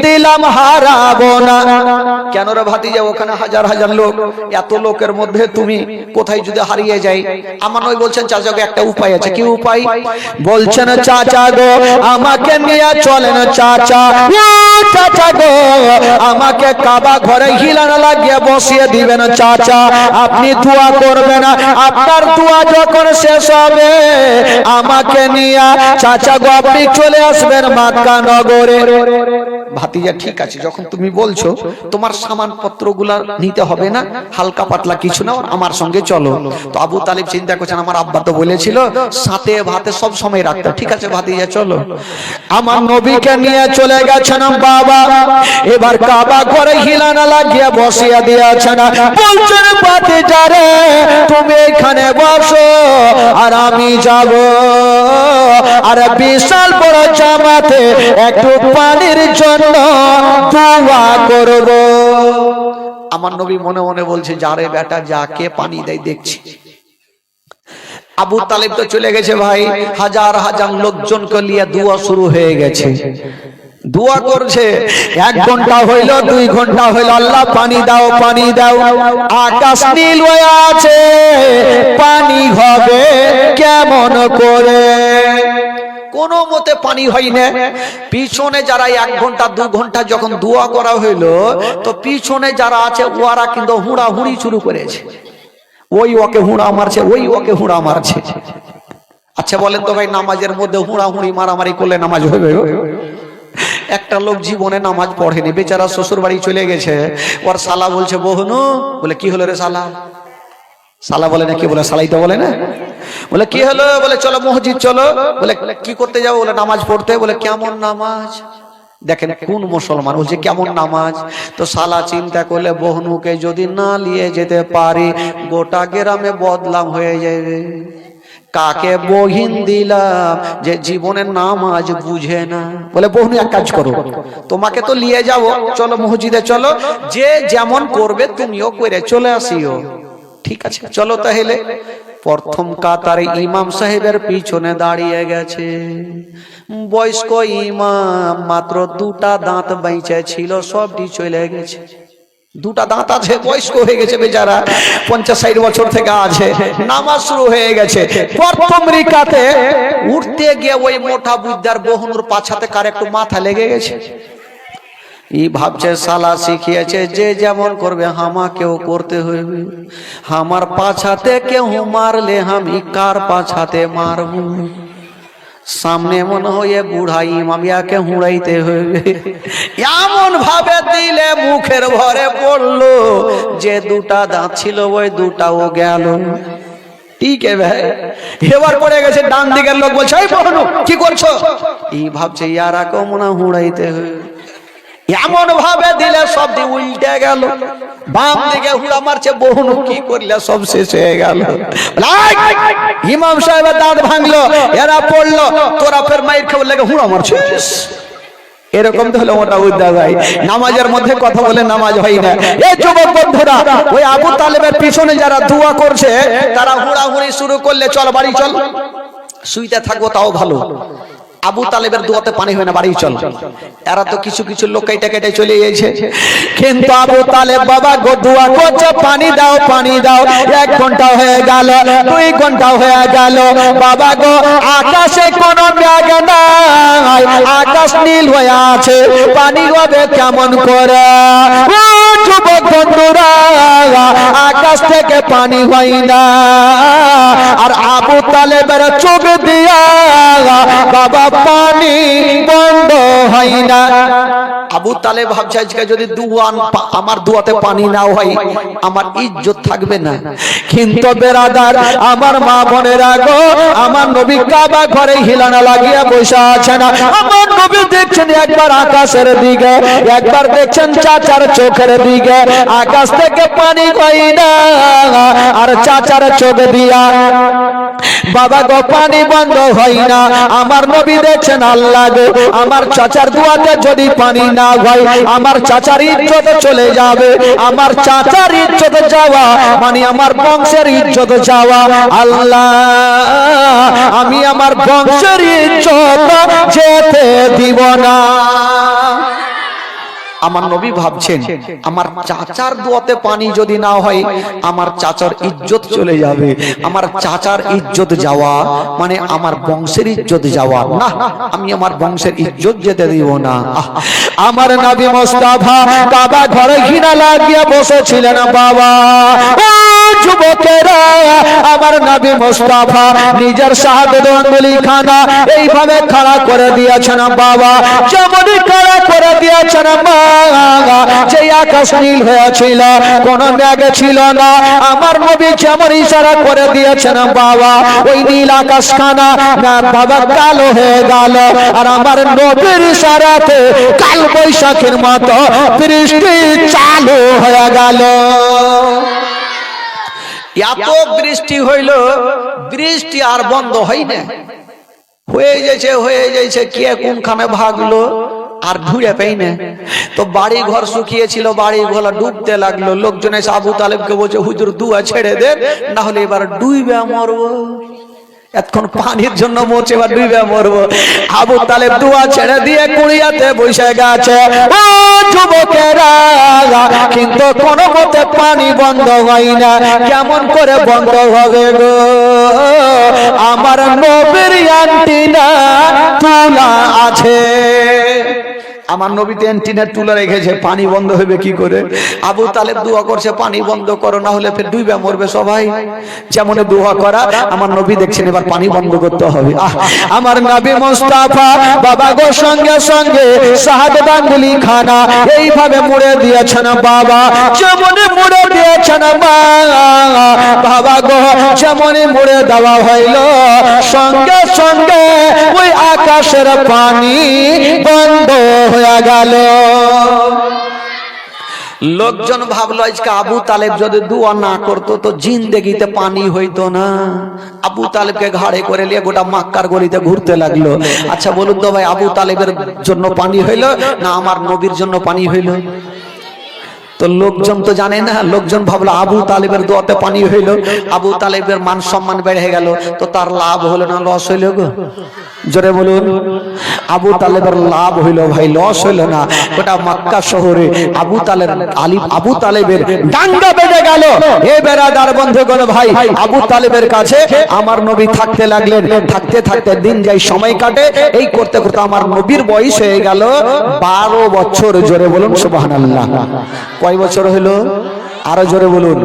দিলাম হারাবো না। কেন রে ভাতিজা, ওখানে হাজার হাজার লোক, এত লোকের মধ্যে তুমি কোথায় যদি হারিয়ে যাই? আমার নবী বলছেন চাচা গো একটা উপায় আছে। কি উপায়? বলছেন চাচা গো আমাকে নিয়ে চলেন চাচা, চাচা গো আমাকে কাবা ঘরে হিলানা লাগিয়ে বসিয়ে দিবেন চাচা, আপনি দোয়া করবেন, আপনার দোয়া যখন শেষ হবে আমাকে নিয়ে চাচা গো আপনি চলে আসবেন মক্কা নগরে। ভাতিজা ঠিক আছে, যখন তুমি বলছো তোমার সামান পত্রগুলা নিতে হবে না, হালকা পাতলা কিছু না, আমার সঙ্গে চলো। তো আবু তালিব চিন্তা করছেন আমার আব্বা তো বলেছিল সাথে ভাতে সব সময় রাখতে, ঠিক আছে ভাতিজা চলো। আমার নবীকে নিয়ে চলে গেছেন বাবা। এবার কাবা ঘরে হিলানা লাগিয়ে বসিয়ে দিয়েছেন, বলছেন ভাতিজারে তুমি এখানে বসো আর আমি যাব, আর বিশাল বড় জামাতে একটু পানির জন্য দোয়া করব। আমার নবী মনে মনে বলছে যারে বেটা যাকে পানি দেয় দেখছি। আবু তালেব তো চলে গেছে ভাই, হাজার হাজার লোকজনকে নিয়ে দোয়া শুরু হয়ে গেছে, দোয়া করছে। 1 ঘন্টা হইল, 2 ঘন্টা হইল, আল্লাহ পানি দাও পানি দাও। আকাশ নীল হয়ে আছে, পানি হবে কেমন করে? কোনো মতে পানি হয় না। পিছনে যারা 1 ঘন্টা 2 ঘন্টা যখন দোয়া করা হইলো, তো পিছনে যারা আছে ওরা কিন্তু হুড়াহুড়ি শুরু করেছে, ওই ওকে হুড়া মারছে, ওই ওকে হুড়া মারছে। আচ্ছা বলেন তো ভাই, নামাজের মধ্যে হুড়াহুড়ি মারামারি করলে নামাজ হবে? একটা লোক জীবনে নামাজ পড়েনি, বেচারা শ্বশুর বাড়ি চলে গেছে, ওর শালা বলছে বহুনু, বলে কি হলো রে শালা? শালা বলে না, কি বলে শালাই তো বলে না, বলে কি হলো? বলে চলো মসজিদ চলো। বলে কি করতে যাবো? বলে নামাজ পড়তে। বলে কেমন নামাজ? দেখেন কোন মুসলমান বলছে কেমন নামাজ। তো শালা চিন্তা করলে বহুনুকে যদি না নিয়ে যেতে পারি গোটা গ্রামে বদনাম হয়ে যাবে। কাকে বহিন দিলাম যে জীবনের নামাজ বুঝে না। বলে বহুনু এক কাজ করো, তোমাকে তো নিয়ে যাবো, চলো মসজিদে চলো, যে যেমন করবে তুমিও করে চলে আসিও। ঠিক আছে চলো তাহলে। প্রথম কাতারে ইমাম সাহেবের পিছনে দাঁড়িয়ে গেছে বয়স্ক ইমাম, মাত্র 2টা দাঁত বেঁচে ছিল, সবটি চলে গেছে। 2টা দাঁত আছে, বয়স্ক হয়ে গেছে বেচারা, 50-60 বছর থেকে আছে, নামাজ শুরু হয়ে গেছে। প্রথম রিকাতে উঠতে গিয়ে ওই মোটা বুদ্ধার বহুনুর পাছাতে কার একটু মাথা লেগে গেছে। ই ভাবছে শালা শিখিয়েছে যে যেমন করবে আমাকেও করতে হইবে, আমার পাছাতে কেউ মারলে আমি কার পাছাতে মারবো। সামনে মনে হয় বুড়া ইমামিয়াকে হুড়াইতে হইবে, এমন ভাবে দিলে মুখের ভরে পড়লো যে 2টা দাঁত ছিল ওই 2টাও গেল। ঠিক ভাই, এবার পড়ে গেছে ডান দিকের লোক, বলছে এই বহুনু কি করছো? ই ভাবছে ইয়ারা কমনা হুড়াইতে হইবে, এমন ভাবে দিলে সব দিয়ে উল্টে গেল। বাম দিকে হুড়া মারছে, বহুনু কি করলে সব শেষ হয়ে গেল। ইমাম সাহেবের দাঁত ভাঙলো, এরা পড়লো, তোরা ফের মাইর খেয়ে লেগে হুড়া মারছিস। এরকম তো হলো মোটা বুদ্ধা ভাই, নামাজের মধ্যে কথা বলে নামাজ হয় না। এই যুবক বন্ধুরা, ওই আবু তালেবের পিছনে যারা দোয়া করছে তারা হুড়াহুড়ি শুরু করলে চল বাড়ি চল, শুইতে থাকবো তাও ভালো। আবু তালেবের দোয়াতে পানি হয় না, বাড়ি চল। এরা তো কিছু কিছু লোক কেটে কেটে চলে গেছে, কিন্তু আবু তালেব বাবা গো দোয়া করছে পানি দাও পানি দাও। 1 ঘন্টা হয়ে গেল, 2 ঘন্টা হয়ে গেল, বাবা গো আকাশে কোনো মেঘ নাই, আকাশ নীল হয়ে আছে, পানি হবে কেমন করে? ও যুবক বন্ধুরা, আকাশ থেকে পানি হয় না, আর আবু তালেবের চোখ দিয়া বাবা পানি বন্ধ হয় না। আবু তালেব ভাবছে আজকে যদি আমার দোয়াতে পানি না হয় আমার ইজ্জত থাকবে না। কিন্তু বেরাদার, আমার মা বোনেরা গো, আমার নবী কাবা ঘরে হিলানা লাগিয়ে বসে আছেন। আমার নবী দেখছেন একবার আকাশের দিকে, একবার দেখছেন চাচার চোখের দিকে, আকাশ থেকে পানি হয় না, আর চাচার চোখ দিয়া বাবা গো পানি বন্ধ হয় না। আমার নবী দেখছেন আল্লাহ গো, আমার চাচার দোয়াতে যদি পানি না হয় আমার চাচার ইজ্জত চলে যাবে, আমার চাচার ইজ্জত যাওয়া মানে আমার বংশের ইজ্জত যাওয়া। আল্লাহ আমি আমার বংশের ইজ্জত যেতে দিব না। আমার নবী ভাবছেন আমার চাচার দোয়াতে পানি যদি না হয় আমার চাচার ইজ্জত চলে যাবে, আমার চাচার ইজ্জত যাওয়া মানে আমার বংশের ইজ্জত যাওয়া। না, আমি আমার বংশের ইজ্জত যেতে দিব না। আমার নবী মুস্তাফা কাবা ঘরে ঘিনা লাগিয়ে বসেছিলেন বাবা। যুবকেরা, আমার নবী মুস্তাফা নিজের শাহাদাত আঙ্গুলি খানা এইভাবে খাড়া করে দিয়েছেন বাবা, যেমন খাড়া করে দিয়েছেন দিয়েছেন মা যে আকাশ নীল হয়েছিল, কোন মেঘ ছিল না। আমার নবী যেমন ইশারা করে দিয়েছেন বাবা, ওই নীল আকাশ খানা না বাবা কালো হয়ে গেল। আর আমার নবীর ইশারাতে কাল বৈশাখের মতো বৃষ্টি চালু হয়ে গেল। এত বৃষ্টি হইল, বৃষ্টি আর বন্ধ হয় না, হয়ে যাইছে কে কোনখানে ভাগলো আর ঘুরে পাই না। তো বাড়ি ঘর শুকিয়েছিল, বাড়ি ঘর ডুবতে লাগলো। লোকজন এসে আবু তালেবকে বলছে, হুজুর দুয়া ছেড়ে দেন, না হলে এবার ডুবে মরবো। এতক্ষণ পানির জন্য মরছে, এবার ডুবে মরবো। আবু তালেব দুয়া ছেড়ে দিয়ে কুড়িয়াতে বসে গেছে। ও যুবকেরা, কিন্তু কোন মতে পানি বন্ধ হয় না। কেমন করে বন্ধ হবে গো? আমার নবীর অ্যান্টিনা তোলা আছে। আমার নবীতে অ্যান্টিনা তুলে রেখেছে, পানি বন্ধ হবে কি করে? আবু তালেব দোয়া করছে, পানি বন্ধ করো, না হলে ফের ডুবে মরবে সবাই। যেমন দোয়া করা, আমার নবী দেখছেন এবার পানি বন্ধ করতে হবে। আমার নবী মুস্তাফা বাবা গো সঙ্গে সঙ্গে শাহাদাত আঙ্গুলি খানা এইভাবে মুড়ে দিয়েছেন বাবা, যেমন মুড়ে দিয়েছেন বাবা গো, যেমন মুড়ে দেওয়া হইল, সঙ্গে সঙ্গে ওই আকাশের পানি বন্ধ হয়ে গেল। লোকজন ভাবলো আজকে আবু তালেব যদি দোয়া না করতো তো জিন্দেগিতে পানি হইতো না। আবু তালেবকে ঘাড়ে করে নিয়ে গোটা মক্কার গলিতে ঘুরতে লাগলো। আচ্ছা বলুন তো ভাই, আবু তালেবের জন্য পানি হইল না আমার নবীর জন্য পানি হইল? তো লোকজন তো জানে না, লোকজন ভাবলো আবু তালেবের দোয়াতে পানি হইল, আবু তালেবের মান সম্মান বেড়ে গেল, তো তার লাভ হলো না লস হইল গো? জোরে বলুন। আবু তালেবের লাভ হইল ভাই, লস হইল না। গোটা মক্কা শহরে আবু তালেবের ডাঙ্গা বেজে গেল। এ বেরাদার বন্ধুগণ ভাই, আবু তালেবের কাছে আমার নবী থাকতে লাগলেন। থাকতে থাকতে দিন যাই, সময় কাটে। এই করতে করতে আমার নবীর বয়স হয়ে গেল 12 বছর। জোরে বলুন সুবহানাল্লাহ। কয় বছর হলো? আরো জোরে বলুন।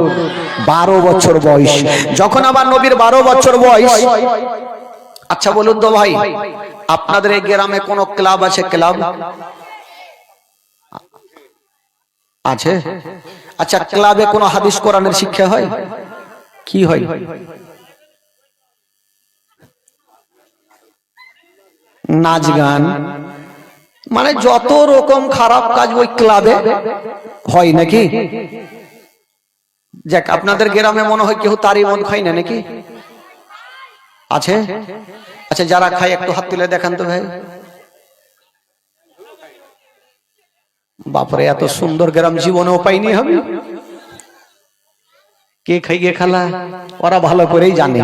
12 বছর বয়স। যখন আমার নবীর 12 বছর বয়স, আচ্ছা বলুন তো ভাই, আপনাদের এই গ্রামে কোন ক্লাব আছে? ক্লাব আছে? আচ্ছা, ক্লাবে কোন হাদিস কোরআনের শিক্ষা হয়? কি হয়? নাচ গান, মানে যত রকম খারাপ কাজ ওই ক্লাবে হয় নাকি? যাক, আপনাদের গ্রামে মনে হয় কেউ তারি মদ খায় না নাকি? আছে? আচ্ছা, যারা খায় একটু হাত তুলে দেখান তো ভাই। বাপরে, এত সুন্দর গ্রাম জীবনেও পাইনি হবে। কে খাই গে খালা, ওরা ভালো করেই জানে।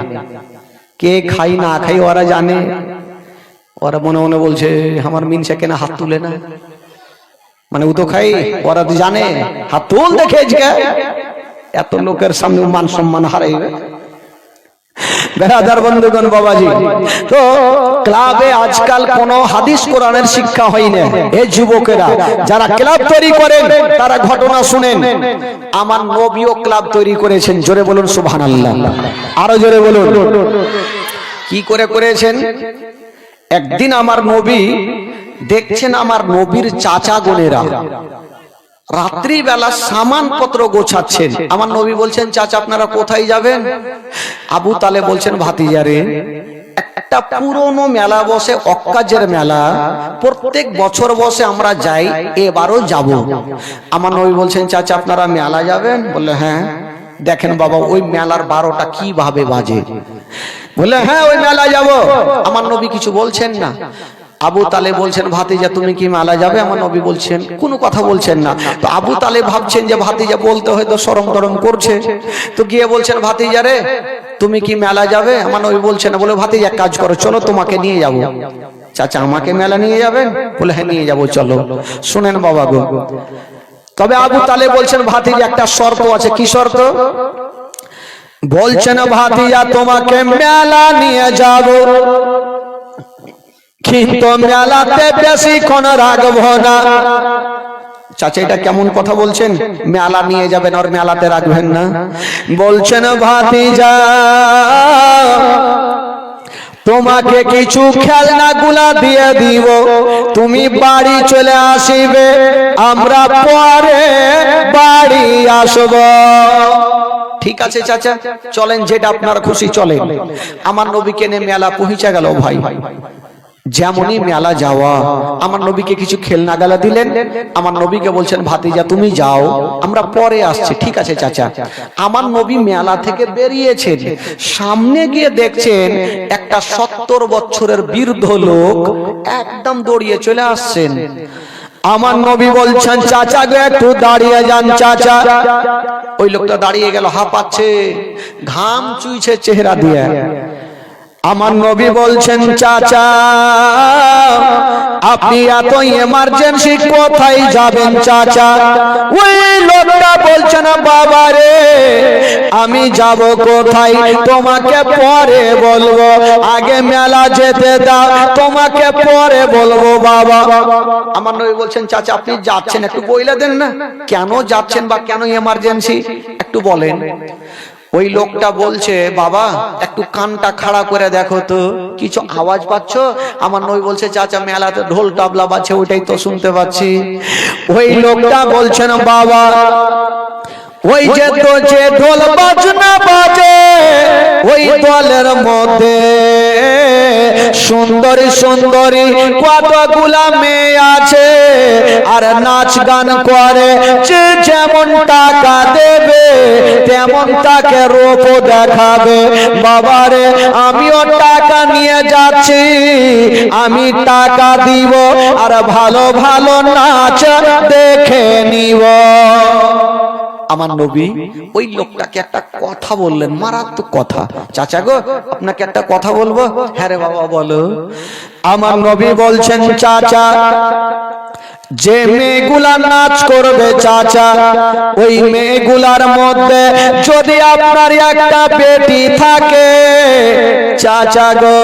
কে খাই না খাই ওরা জানে। ওরা মনে মনে বলছে আমার মিনসা কেনা হাত তুলে না, মানে ও তো খাই, ওরা তো জানে। হাত তুল দেখে এত লোকের সামনে মান সম্মান হারাইবে। বেরাদার বন্ধুগণ বাবাজি, তো ক্লাবে আজকাল কোন হাদিস কোরআনের শিক্ষা হয় না। এই যুবকেরা যারা ক্লাব তৈরি করেন তারা ঘটনা শুনেন। আমার নবীও ক্লাব তৈরি করেছেন। জোরে বলুন সুবহানাল্লাহ। আরো জোরে বলুন। কি করে করেছেন? একদিন আমার নবী দেখছেন, আমার নবীর চাচা গোনেরা রাত্রি বেলা সামান পত্র গোছাচ্ছেন। আমার নবী বলছেন, চাচা আপনারা কোথায় যাবেন? আবু তালেব বলছেন, ভাতিজারে একটা পুরনো মেলা বসে, অক্কাজের মেলা, প্রত্যেক বছর বসে, আমরা যাই, এবারও যাব। আমার নবী বলছেন, চাচা আপনারা মেলা যাবেন? বললে হ্যাঁ। দেখেন বাবা, ওই মেলার 12টা কিভাবে বাজে। বললে হ্যাঁ ওই মেলা যাব। আমার নবী কিছু বলছেন না। আবু তালেব বলছেন, ভাতিজা তুমি কি মেলা যাবে? আমার নবী বলছেন, কোনো কথা বলছেন না। তো আবু তালেব ভাবছেন যে ভাতিজা বলতে হয়তো শরম টরম করছে, তো গিয়ে বলছেন, ভাতিজা রে তুমি কি মেলা যাবে? আমার নবী বলছেন না। বলে, ভাতিজা এক কাজ করো, চলো তোমাকে নিয়ে যাব। চাচা আমাকে মেলা নিয়ে যাবেন? বলে হ্যাঁ নিয়ে যাবো, চলো। শুনেন বাবা গো, তবে আবু তালেব বলছেন, ভাতিজা একটা শর্ত আছে। কি শর্ত? বলছেন, ভাতিজা তোমাকে মেলা নিয়ে যাব, কিন্তু মেলাতে বেশিক্ষণ রাখবো না। চাচা এটা কেমন কথা বলছেন? মেলা নিয়ে যাবেন আর মেলাতে রাখবেন না? বলছেন, ভাতিজা তোমাকে কিছু খেলনাগুলা দিয়ে দিব, তুমি বাড়ি চলে আসিবে, আমরা পরে বাড়ি আসব। ঠিক আছে চাচা, চলেন, যেটা আপনার খুশি চলেন। আমার নবীকে নিয়ে মেলা পৌঁছে গেল ভাই। যেমনই মেলা যাওয়া, আমার নবীকে কিছু খেলনা গালা দিলেন। আমার নবীকে বলছেন, ভাতিজা তুমি যাও, আমরা পরে আসছি। ঠিক আছে চাচা। আমার নবী মেলা থেকে বেরিয়েছেন, সামনে গিয়ে দেখছেন একটা 70 বছরের বৃদ্ধ লোক একদম দৌড়িয়ে চলে আসছেন। আমার নবী বলছেন, চাচা গো একটু দাঁড়িয়ে যান চাচা। ওই লোকটা দাঁড়িয়ে গেল, হাঁপাচ্ছে, ঘাম চুইছে চেহারা দিয়ে। আমার নবী বলছেন, চাচা আপনি এত এমার্জেন্সি কোথায় যাবেন চাচা? ওই লোকটা বলছেন, বাবা রে আমি যাব কোথায় তোমাকে পরে বলবো, আগে মেলা যেতে দাও, তোমাকে পরে বলবো বাবা। আমার নবী বলছেন, চাচা আপনি যাচ্ছেন একটু বইলে দেন না, কেন যাচ্ছেন বা কেন এমার্জেন্সি একটু বলেন। ওই লোকটা বলছে, বাবা একটু কানটা খাড়া করে দেখো তো, কিছু আওয়াজ পাচ্ছ? আমার নবী বলছে, চাচা মেলাতে ঢোল তাবলা বাজছে, ওইটাই তো শুনতে পাচ্ছি। ওই লোকটা বলছেন, বাবা ওই যে তো যে ঢোল বাজনা বাজে, ওই দলের মধ্যে সুন্দরী সুন্দরী কতগুলা মেয়ে আছে, আর নাচ গান করে, যে যেমন টাকা দেবে তেমন তাকে রূপ দেখাবে। বাবারে আমিও টাকা নিয়ে যাচ্ছি, আমি টাকা দিব আর ভালো ভালো নাচ দেখে নিব। আমার নবী ওই লোকটাকে একটা কথা বললেন, মারাত্মক কথা। চাচা গো আপনাকে একটা কথা বলবো। হ্যাঁ রে বাবা বলো। আমার নবী বলছেন, চাচা যে মেয়েগুলা নাচ করবে চাচা, ওই মেয়েগুলার মধ্যে যদি আপনার একটা বেটি থাকে চাচা গো,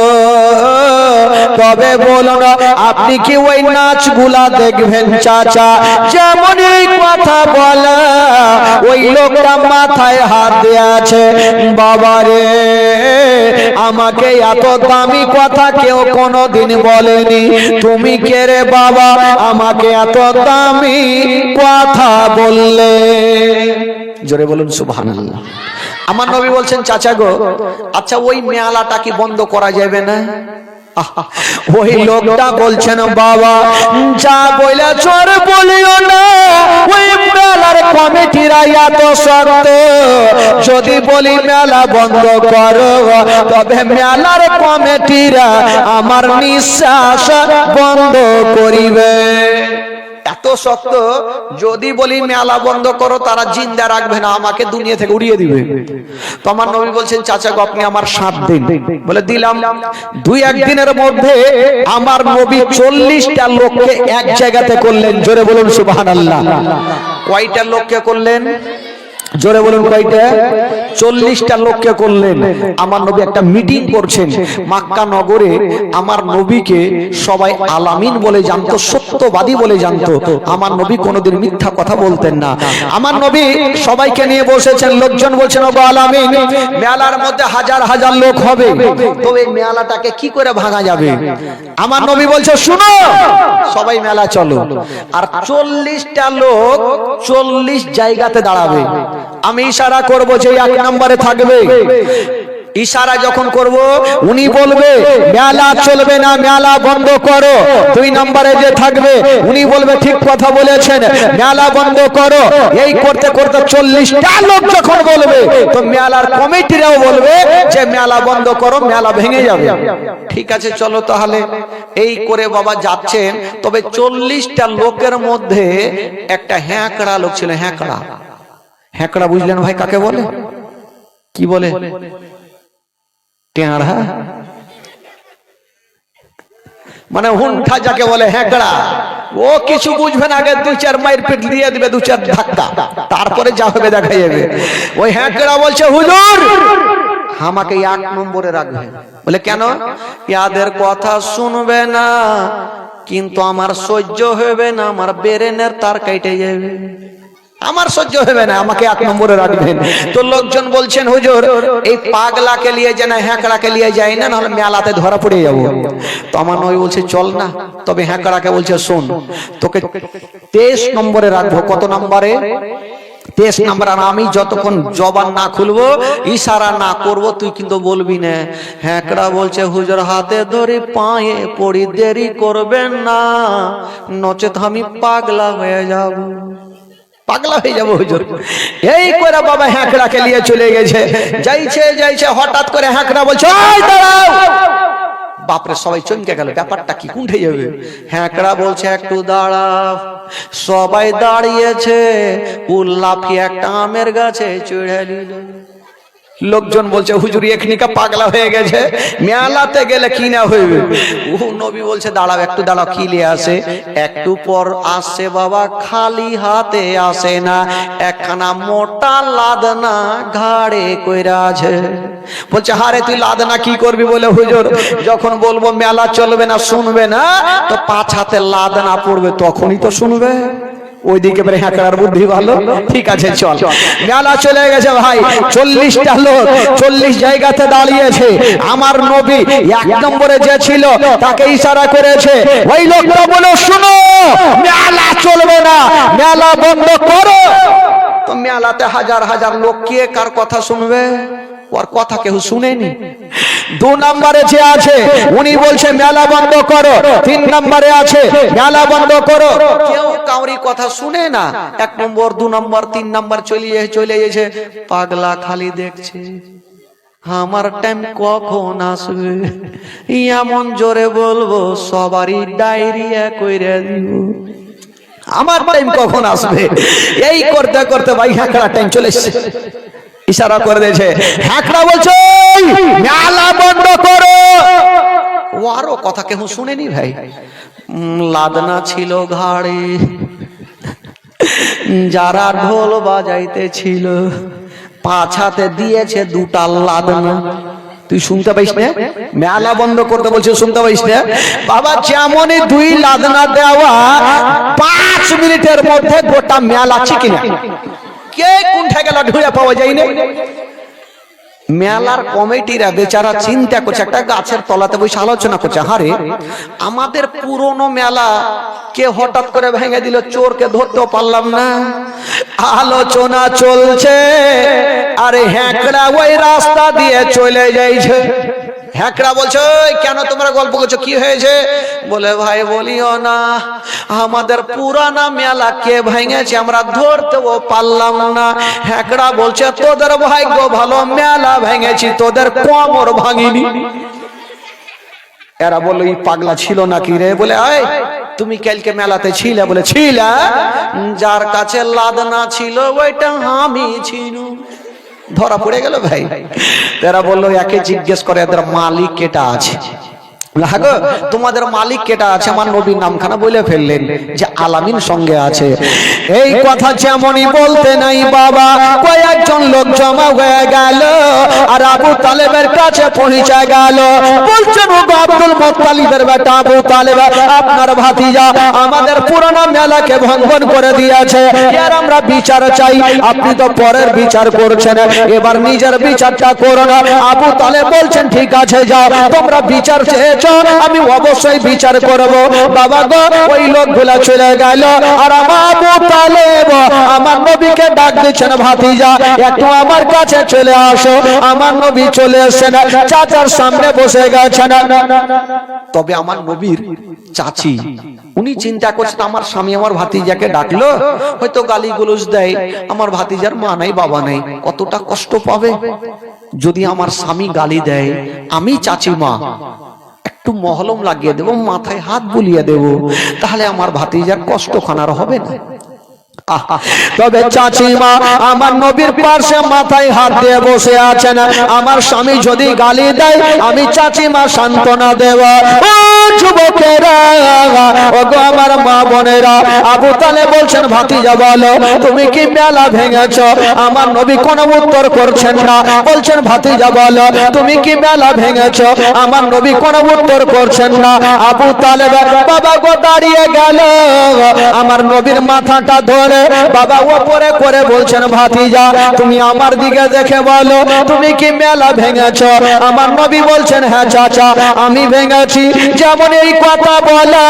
তবে বলুন আপনি কি ওই নাচগুলা দেখবেন চাচা? যেমন এই কথা বলা, ওই লোকটা মাথায় হাত দিয়ে আছে। বাবারে আমাকে এত দামি কথা কেউ কোনোদিন বলেনি, তুমি কে রে বাবা আমাকে এত দামি কথা বললে? জোরে বলুন সুবহানাল্লাহ। আমার নবী বলছেন, চাচা গো আচ্ছা ওই মেলাটা কি বন্ধ করা যাবে না? ওই লোকটা বলছেন, বাবা যা বলে চোর বলিও না, ওই মেলার কমিটিরা এত শক্ত, যদি বলি মেলা বন্ধ করো তবে মেলার কমিটিরা আমার নিঃশ্বাস বন্ধ করিবে। এত শক্ত, যদি বলি মেলা বন্ধ করো তারা জিন্দা রাখবে না, আমাকে দুনিয়া থেকে উড়িয়ে দিবে। তো আমার নবী বলছেন, চাচা গো আপনি আমার 7 দিন। বলে দিলাম। 2-1 দিনের মধ্যে আমার নবী 40টা লোককে এক জায়গাতে করলেন। জোরে বলুন সুবহানাল্লাহ। কয়টা লোককে করলেন? জোরে বলুন কয়টা? 40টা লোককে করলেন। আমার নবী একটা মিটিং করছেন মক্কা নগরে। আমার নবীকে সবাই আলামিন বলে জানতো, সত্যবাদী বলে জানতো। আমার নবী কোনোদিন মিথ্যা কথা বলতেন না। আমার নবী সবাইকে নিয়ে বসেছেন, লোকজন বলছেন, ওগো আলামিন মেলার মধ্যে হাজার হাজার লোক হবে, তো এই মেলাটাকে কি করে ভাঙা যাবে? আমার নবী বলছে, শুনো সবাই মেলা চলো। আর 40টা লোক 40 জায়গাতে দাঁড়াবে। আমি ইশারা করব যে 1 নম্বরে থাকবে। ইশারা যখন করব উনি বলবে মেলা চলবে না, মেলা বন্ধ করো। 2 নম্বরে যে থাকবে উনি বলবে ঠিক কথা বলেছেন, মেলা বন্ধ করো। এই করতে করতে 40টা লোক যখন বলবে, তো মেলার কমিটিরাও বলবে যে মেলা বন্ধ করো, মেলা ভেঙে যাবে। ঠিক আছে চলো তাহলে। এই করে বাবা যাচ্ছেন। তবে 40টা লোকের মধ্যে একটা হ্যাঁকড়া লোক ছিল। হ্যাঁকড়া, হ্যাঁকড়া বুঝলেন ভাই কাকে বলে? কি বলে? টেঁড়া, মানে হুন্ঠা যাকে বলে হ্যাঁকড়া। ও কিছু বুঝবে না, আগে 2-4 মাইর পিট দিয়ে দিবে, 2-4 ধাক্কা, তারপরে যা হবে দেখা যাবে। ওই হ্যাঁকড়া বলছে, হুজুর আমাকে 1 নম্বরে রাখবে। বলে কেন? ইয়াদের কথা শুনবে না, কিন্তু আমার সহ্য হবে না, আমার ব্রেনের তার কেটে যাবে। আমার সহ্য হবে না, আমাকে 1 নম্বরে রাখবেন। তো লোকজন বলছেন হুজুর এই পাগলাকে নিয়ে যায় না, হ্যাঁকড়াকে নিয়ে যায় না, নাহলে মেলাতে ধরা পড়ে যাবো। তো আমার নবী বলছে চল না, তবে হ্যাঁকড়াকে বলছে শোন তোকে 23 নম্বরে রাখবো। কত নম্বরে? 23 নম্বর। আর আমি যতক্ষণ জবান না খুলবো, ইশারা না করব, তুই কিন্তু বলবি না। হ্যাঁকড়া বলছে হুজুর হাতে ধরে পায়ে পড়ি, দেরি করবেন না, নচেত আমি পাগলা হয়ে যাব। পাগলা হয়ে যাবো হুজুর। এই করে বাবা হ্যাঁকড়াকে নিয়ে চলে গেছে। যাইছে হঠাৎ করে হ্যাঁকড়া বলছে ওই দাঁড়াও। বাপরে সবাই চমকে গেল, ব্যাপারটা কি, কোনঠে যাবে? হ্যাঁকড়া বলছে একটু দাঁড়াও। সবাই দাঁড়িয়েছে, লাফিয়ে একটা আমের গাছে চড়ে নিল। লোকজন বলছে হুজুর এখনিকা পাগলা হয়ে গেছে, মেলাতে গেলে কি না হইবে। ও নবী বলছে দাঁড়াও, একটু দাঁড়াও, কি লিয়ে আসে? একটু পর আসছে বাবা, খালি হাতে আসে না, একখানা মোটা লাদনা ঘাড়ে কইরা আছে। বলছে হারে তুই লাদনা কি করবি? বলে হুজুর যখন বলবো মেলা চলবে না, শুনবে না, তো 5 হাতে লাদনা পড়বে, তখনই তো শুনবে। ওইদিকে হ্যাঁকড়ার বুদ্ধি ভালো, ঠিক আছে চল। মেলা চলে গেছে ভাই, 40টা লোক 40 জায়গাতে দাঁড়িয়েছে। আমার নবী 1 নম্বরে যে ছিল তাকে ইশারা করেছে, ওই লোকটা বলে শুনো মেলা চলবে না, মেলা বন্ধ করো। তো মেলাতে হাজার হাজার লোক, কে কার কথা শুনবে? ওর কথা কেউ শুনেনি। 2 নম্বরে যে আছে উনি বলছে মেলা বন্ধ করো। 3 নম্বরে আছে মেলা বন্ধ করো। কেউ কাউরি কথা শুনে না। 1 নম্বর 2 নম্বর 3 নম্বর চলে গেছে। পাগলা খালি দেখছে আমার টাইম কখন আসবে, এমন জোরে বলবো সবারই ডায়রিয়া কইরা দিব, আমার টাইম কখন আসবে। এই করতে করতে ভাই হ্যাঁকড়া টাইম চলে এসেছে। ইশারা করে দিয়েছে, হ্যাঁকড়া বলছে মেলা বন্ধ করো। ও আরো কথা কেউ শুনেনি ভাই। লাদনা ছিল ঘাড়ে, যারা ঢোল বাজাইতে ছিল 5 হাতে দিয়েছে 2টা লাদনা। তুই শুনতে পাইস না? মেলা বন্ধ করতে বলছে, শুনতে পাইস না? বাবা যেমনই 2 লাদনা দেওয়া, 5 মিনিটের মধ্যে গোটা মেলা চিকিনা। কে কোনটা গেল ঢুঁড়ে পাওয়া যায় না। মেলার কমিটিরা বেচারা চিন্তা করছে, একটা গাছের তলাতে বসে আলোচনা করছে, হারে আমাদের পুরনো মেলা কে হঠাৎ করে ভেঙে দিল, চোরকে ধরতেও পারলাম না। আলোচনা চলছে, আরে হ্যাঁকড়া ওই রাস্তা দিয়ে চলে যাইছে। হ্যাঁকড়া বলছে কেন তোমরা গল্প করছো, কি হয়েছে? বলে ভাই বলিও না, আমাদের পুরানা মেলা কে ভেঙেছে, আমরা ধরতেও পারলাম না। হ্যাঁকড়া বলছে তোদের ভাগ্য ভালো, মেলা ভেঙেছি, তোদের কোমর ভাঙিনি। এরা বললো এই পাগলা ছিল নাকি রে? বলে আয় তুমি কালকে মেলাতে ছিলে? বলে ছিলা, যার কাছে লাদনা ছিল ওইটা আমি ছিল। ধরা পড়ে গেল ভাই। এরা বললো একে জিজ্ঞেস করে এদের মালিক কেটা আছে। লাগো তোমাদের মালিক কেটা আছে? আমার নবীর নামখানা বলে ফেললেন যে আলামিন সঙ্গে আছে। এই কথা যেমনই বলতে নাই বাবা, কয়েকজন লোক জমা হয়ে গেল আর আবু তালেবের কাছে পৌঁছে গেল। বলছেন ও আব্দুল মুত্তালিবের বেটা আবু তালেব, আপনার ভাতিজা আমাদের পুরানো মেলাকে ভঙ্গন করে দিয়েছে, এর আমরা বিচার চাই। আপনি তো পরের বিচার করছেন, এবার নিজের বিচারটা করুন। আবু তালেব বলছেন ঠিক আছে যাও, তোমরা বিচার চেয়ে আমি অবশ্যই বিচার করব। বাবা গো ওই লোকগুলা চলে গেল আর আমার আবু তালেব আমার নবীকে ডাক দিচ্ছেন, ভাতিজা একটু আমার কাছে চলে আসো। আমার নবী চলে এসেছেন, চাচার সামনে বসে গেছেন। তবে আমার নবীর চাচি উনি চিন্তা করছেন আমার স্বামী আমার ভাতিজাকে ডাকলো, হয়তো গালি গুলোজ দেয়, আমার ভাতিজার মা নাই বাবা নাই, কতটা কষ্ট পাবে। যদি আমার স্বামী গালি দেয়, আমি চাচি মা একটু মহলম লাগিয়ে দেব, মাথায় হাত বুলিয়ে দেব, তাহলে আমার ভাতিজার কষ্ট খানার হবে না। তবে চাচিমা আমার নবীর পাশে মাথায় হাত দিয়ে বসে আছেন। আমার স্বামী যদি গালি দেয়, আমি চাচিমা সান্ত্বনা দেব। যুবকেরা, ওগো আমার মা বোনেরা, আবু তালেব বলছেন ভাতিজা বলো তুমি কি মেলা ভেঙেছো? আমার নবী কোনো উত্তর করছেন না। বলছেন ভাতিজা বলো তুমি কি মেলা ভেঙেছো? আমার নবী কোনো উত্তর করছেন না। আবু তালেব বাবা গো দাঁড়িয়ে গেল, আমার নবীর মাথাটা ধরে বাবা ওপরে করে বলছেন ভাতিজা তুমি আমার দিকে দেখে বলো তুমি কি মেলা ভেঙেছো? আমার নবী বলছেন হ্যাঁ চাচা আমি ভেঙেছি। যেমন এই কথা বলা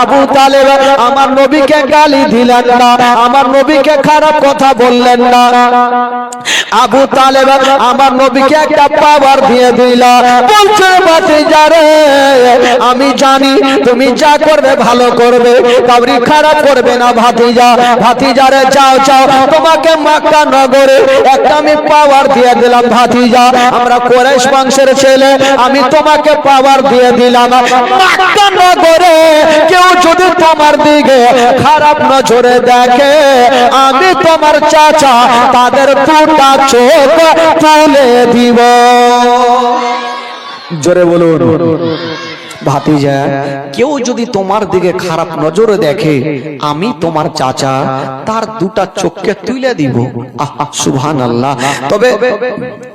আবু তালেব আমার নবীকে গালি দিলেন না, আমার নবীকে খারাপ কথা বললেন না। আবু তালেব আমার নবীকে একটা পাওয়ার দিয়ে দিল। বলছে ভাতিজা রে আমি জানি তুমি যা করবে ভালো করবে, কাউরি খারাপ করবে না ভাতিজা। ভাতিজা রে যাও যাও তোমাকে মক্কা নগরে একটা আমি পাওয়ার দিয়ে দিলাম ভাতিজা, আমরা কুরাইশ বংশের ছেলে, আমি তোমাকে পাওয়ার দিয়ে দিলাম। মক্কা নগরে কেউ যদি তোমার দিকে খারাপ নজরে দেখে আমি তোমার চাচা তাদের দুটা চোখ তুলে দিব। জোরে বলুন। ভাতিজা কেউ যদি তোমার দিকে খারাপ নজরে দেখে আমি তোমার চাচা তার দুটা চোখকে তুলে দিব। আহা সুবহানাল্লাহ। তবে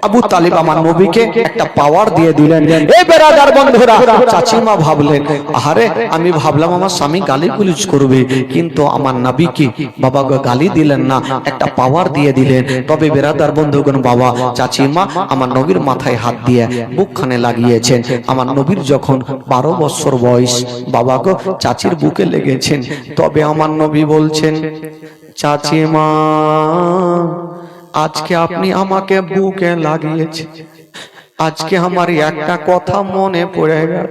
আবু তালিব আমার নবীকে একটা পাওয়ার দিয়ে দিলেন। এই বেরাদার বন্ধুরা চাচিমা ভাবলেন আরে আমি ভাবলাম আমার স্বামী গালি গুলিজ করবে, কিন্তু আমার নবীকে বাবা গালি দিলেন না, একটা পাওয়ার দিয়ে দিলেন। তবে বেরাদার বন্ধুগণ বাবা চাচিমা আমার নবীর মাথায় হাত দিয়ে বুকখানে লাগিয়েছেন। আমার নবীর যখন 12 বছর বয়স বাবা গো চাচির বুকে লেগেছেন। তবে আমার নবী বলছেন চাচিমা আজকে আপনি আমাকে বুকে লাগিয়েছেন, আজকে আমার একটা কথা মনে পড়ে গেল।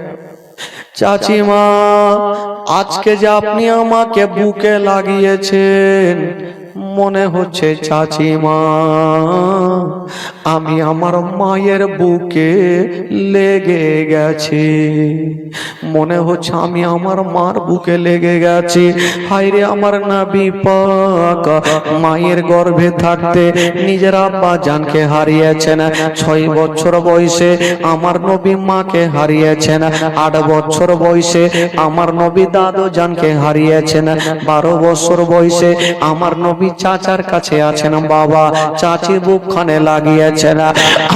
চাচিমা আজকে যে আপনি আমাকে বুকে লাগিয়েছেন মনে হচ্ছে চাচিমা আমি আমার মায়ের বুকে লেগে গেছি, মনে হচ্ছে আমি আমার মার বুকে লেগে গেছি। হায়রে আমার নবী পাক মায়ের গর্ভে থাকতে নিজের আব্বা জানকে হারিয়েছেন। 6 বছর বয়সে আমার নবী মাকে হারিয়েছেন। 8 বছর বয়সে আমার নবী দাদু জানকে হারিয়েছেন। 12 বছর বয়সে আমার নবী চাচার কাছে আছেন, বাবা চাচির বুকখানে লাগিয়েছেন।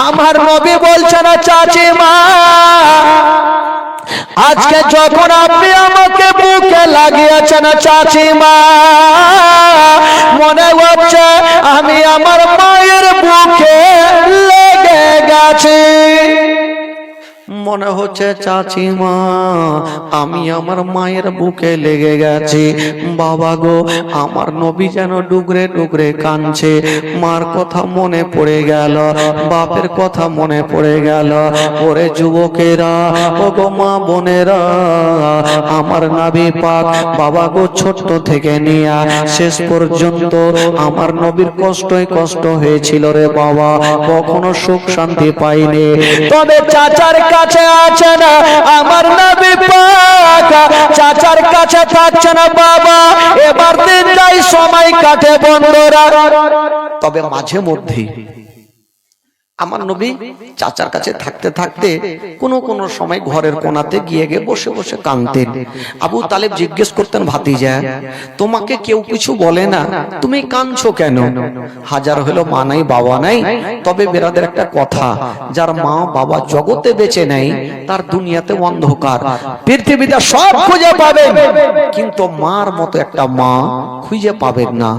আমার নবী বলছেন চাচিমা আজকে যখন আপনি আমাকে বুকে লাগিয়েছেন চাচিমা মনে হচ্ছে আমি আমার মায়ের বুকে লেগে গেছি। মনে হচ্ছে চাচিমা আমি আমার মায়ের বুকে লেগে গেছি। বাবা গো আমার নবী যেন ডুগরে ডুগরে কাঁদছে। মার কথা মনে পড়ে গেল, বাপের কথা মনে পড়ে গেল। ওরে যুবকেরা ও গো মা বোনেরা আমার নবী পাক বাবা গো ছোট্ট থেকে নিয়ে শেষ পর্যন্ত আমার নবীর কষ্টই কষ্ট হয়েছিল রে বাবা, কখনো সুখ শান্তি পাইনি। তবে চাচার কাছে আছে না আমার নবী পাক, চাচার কাছে থাকছে না বাবা, এবার দিন যাই সময় কাটে বন্ধুরা। তবে মাঝে মধ্যে আমার নবী চাচার কাছে থাকতে থাকতে কোন কোন সময় ঘরের কোণাতে গিয়ে গিয়ে বসে বসে কাঁদতেন। আবু তালেব জিজ্ঞেস করতেন ভাতিজা তোমাকে কেউ কিছু বলে না, তুমি কাঁদছো কেন? হাজার হলো মা নাই বাবা নাই, তবে বেরাদের একটা কথা, যার মা বাবা জগতে বেঁচে নাই তার দুনিয়াতে অন্ধকার। পৃথিবীতে সব খুঁজে পাবেন কিন্তু মার মতো একটা মা খুঁজে পাবেন না।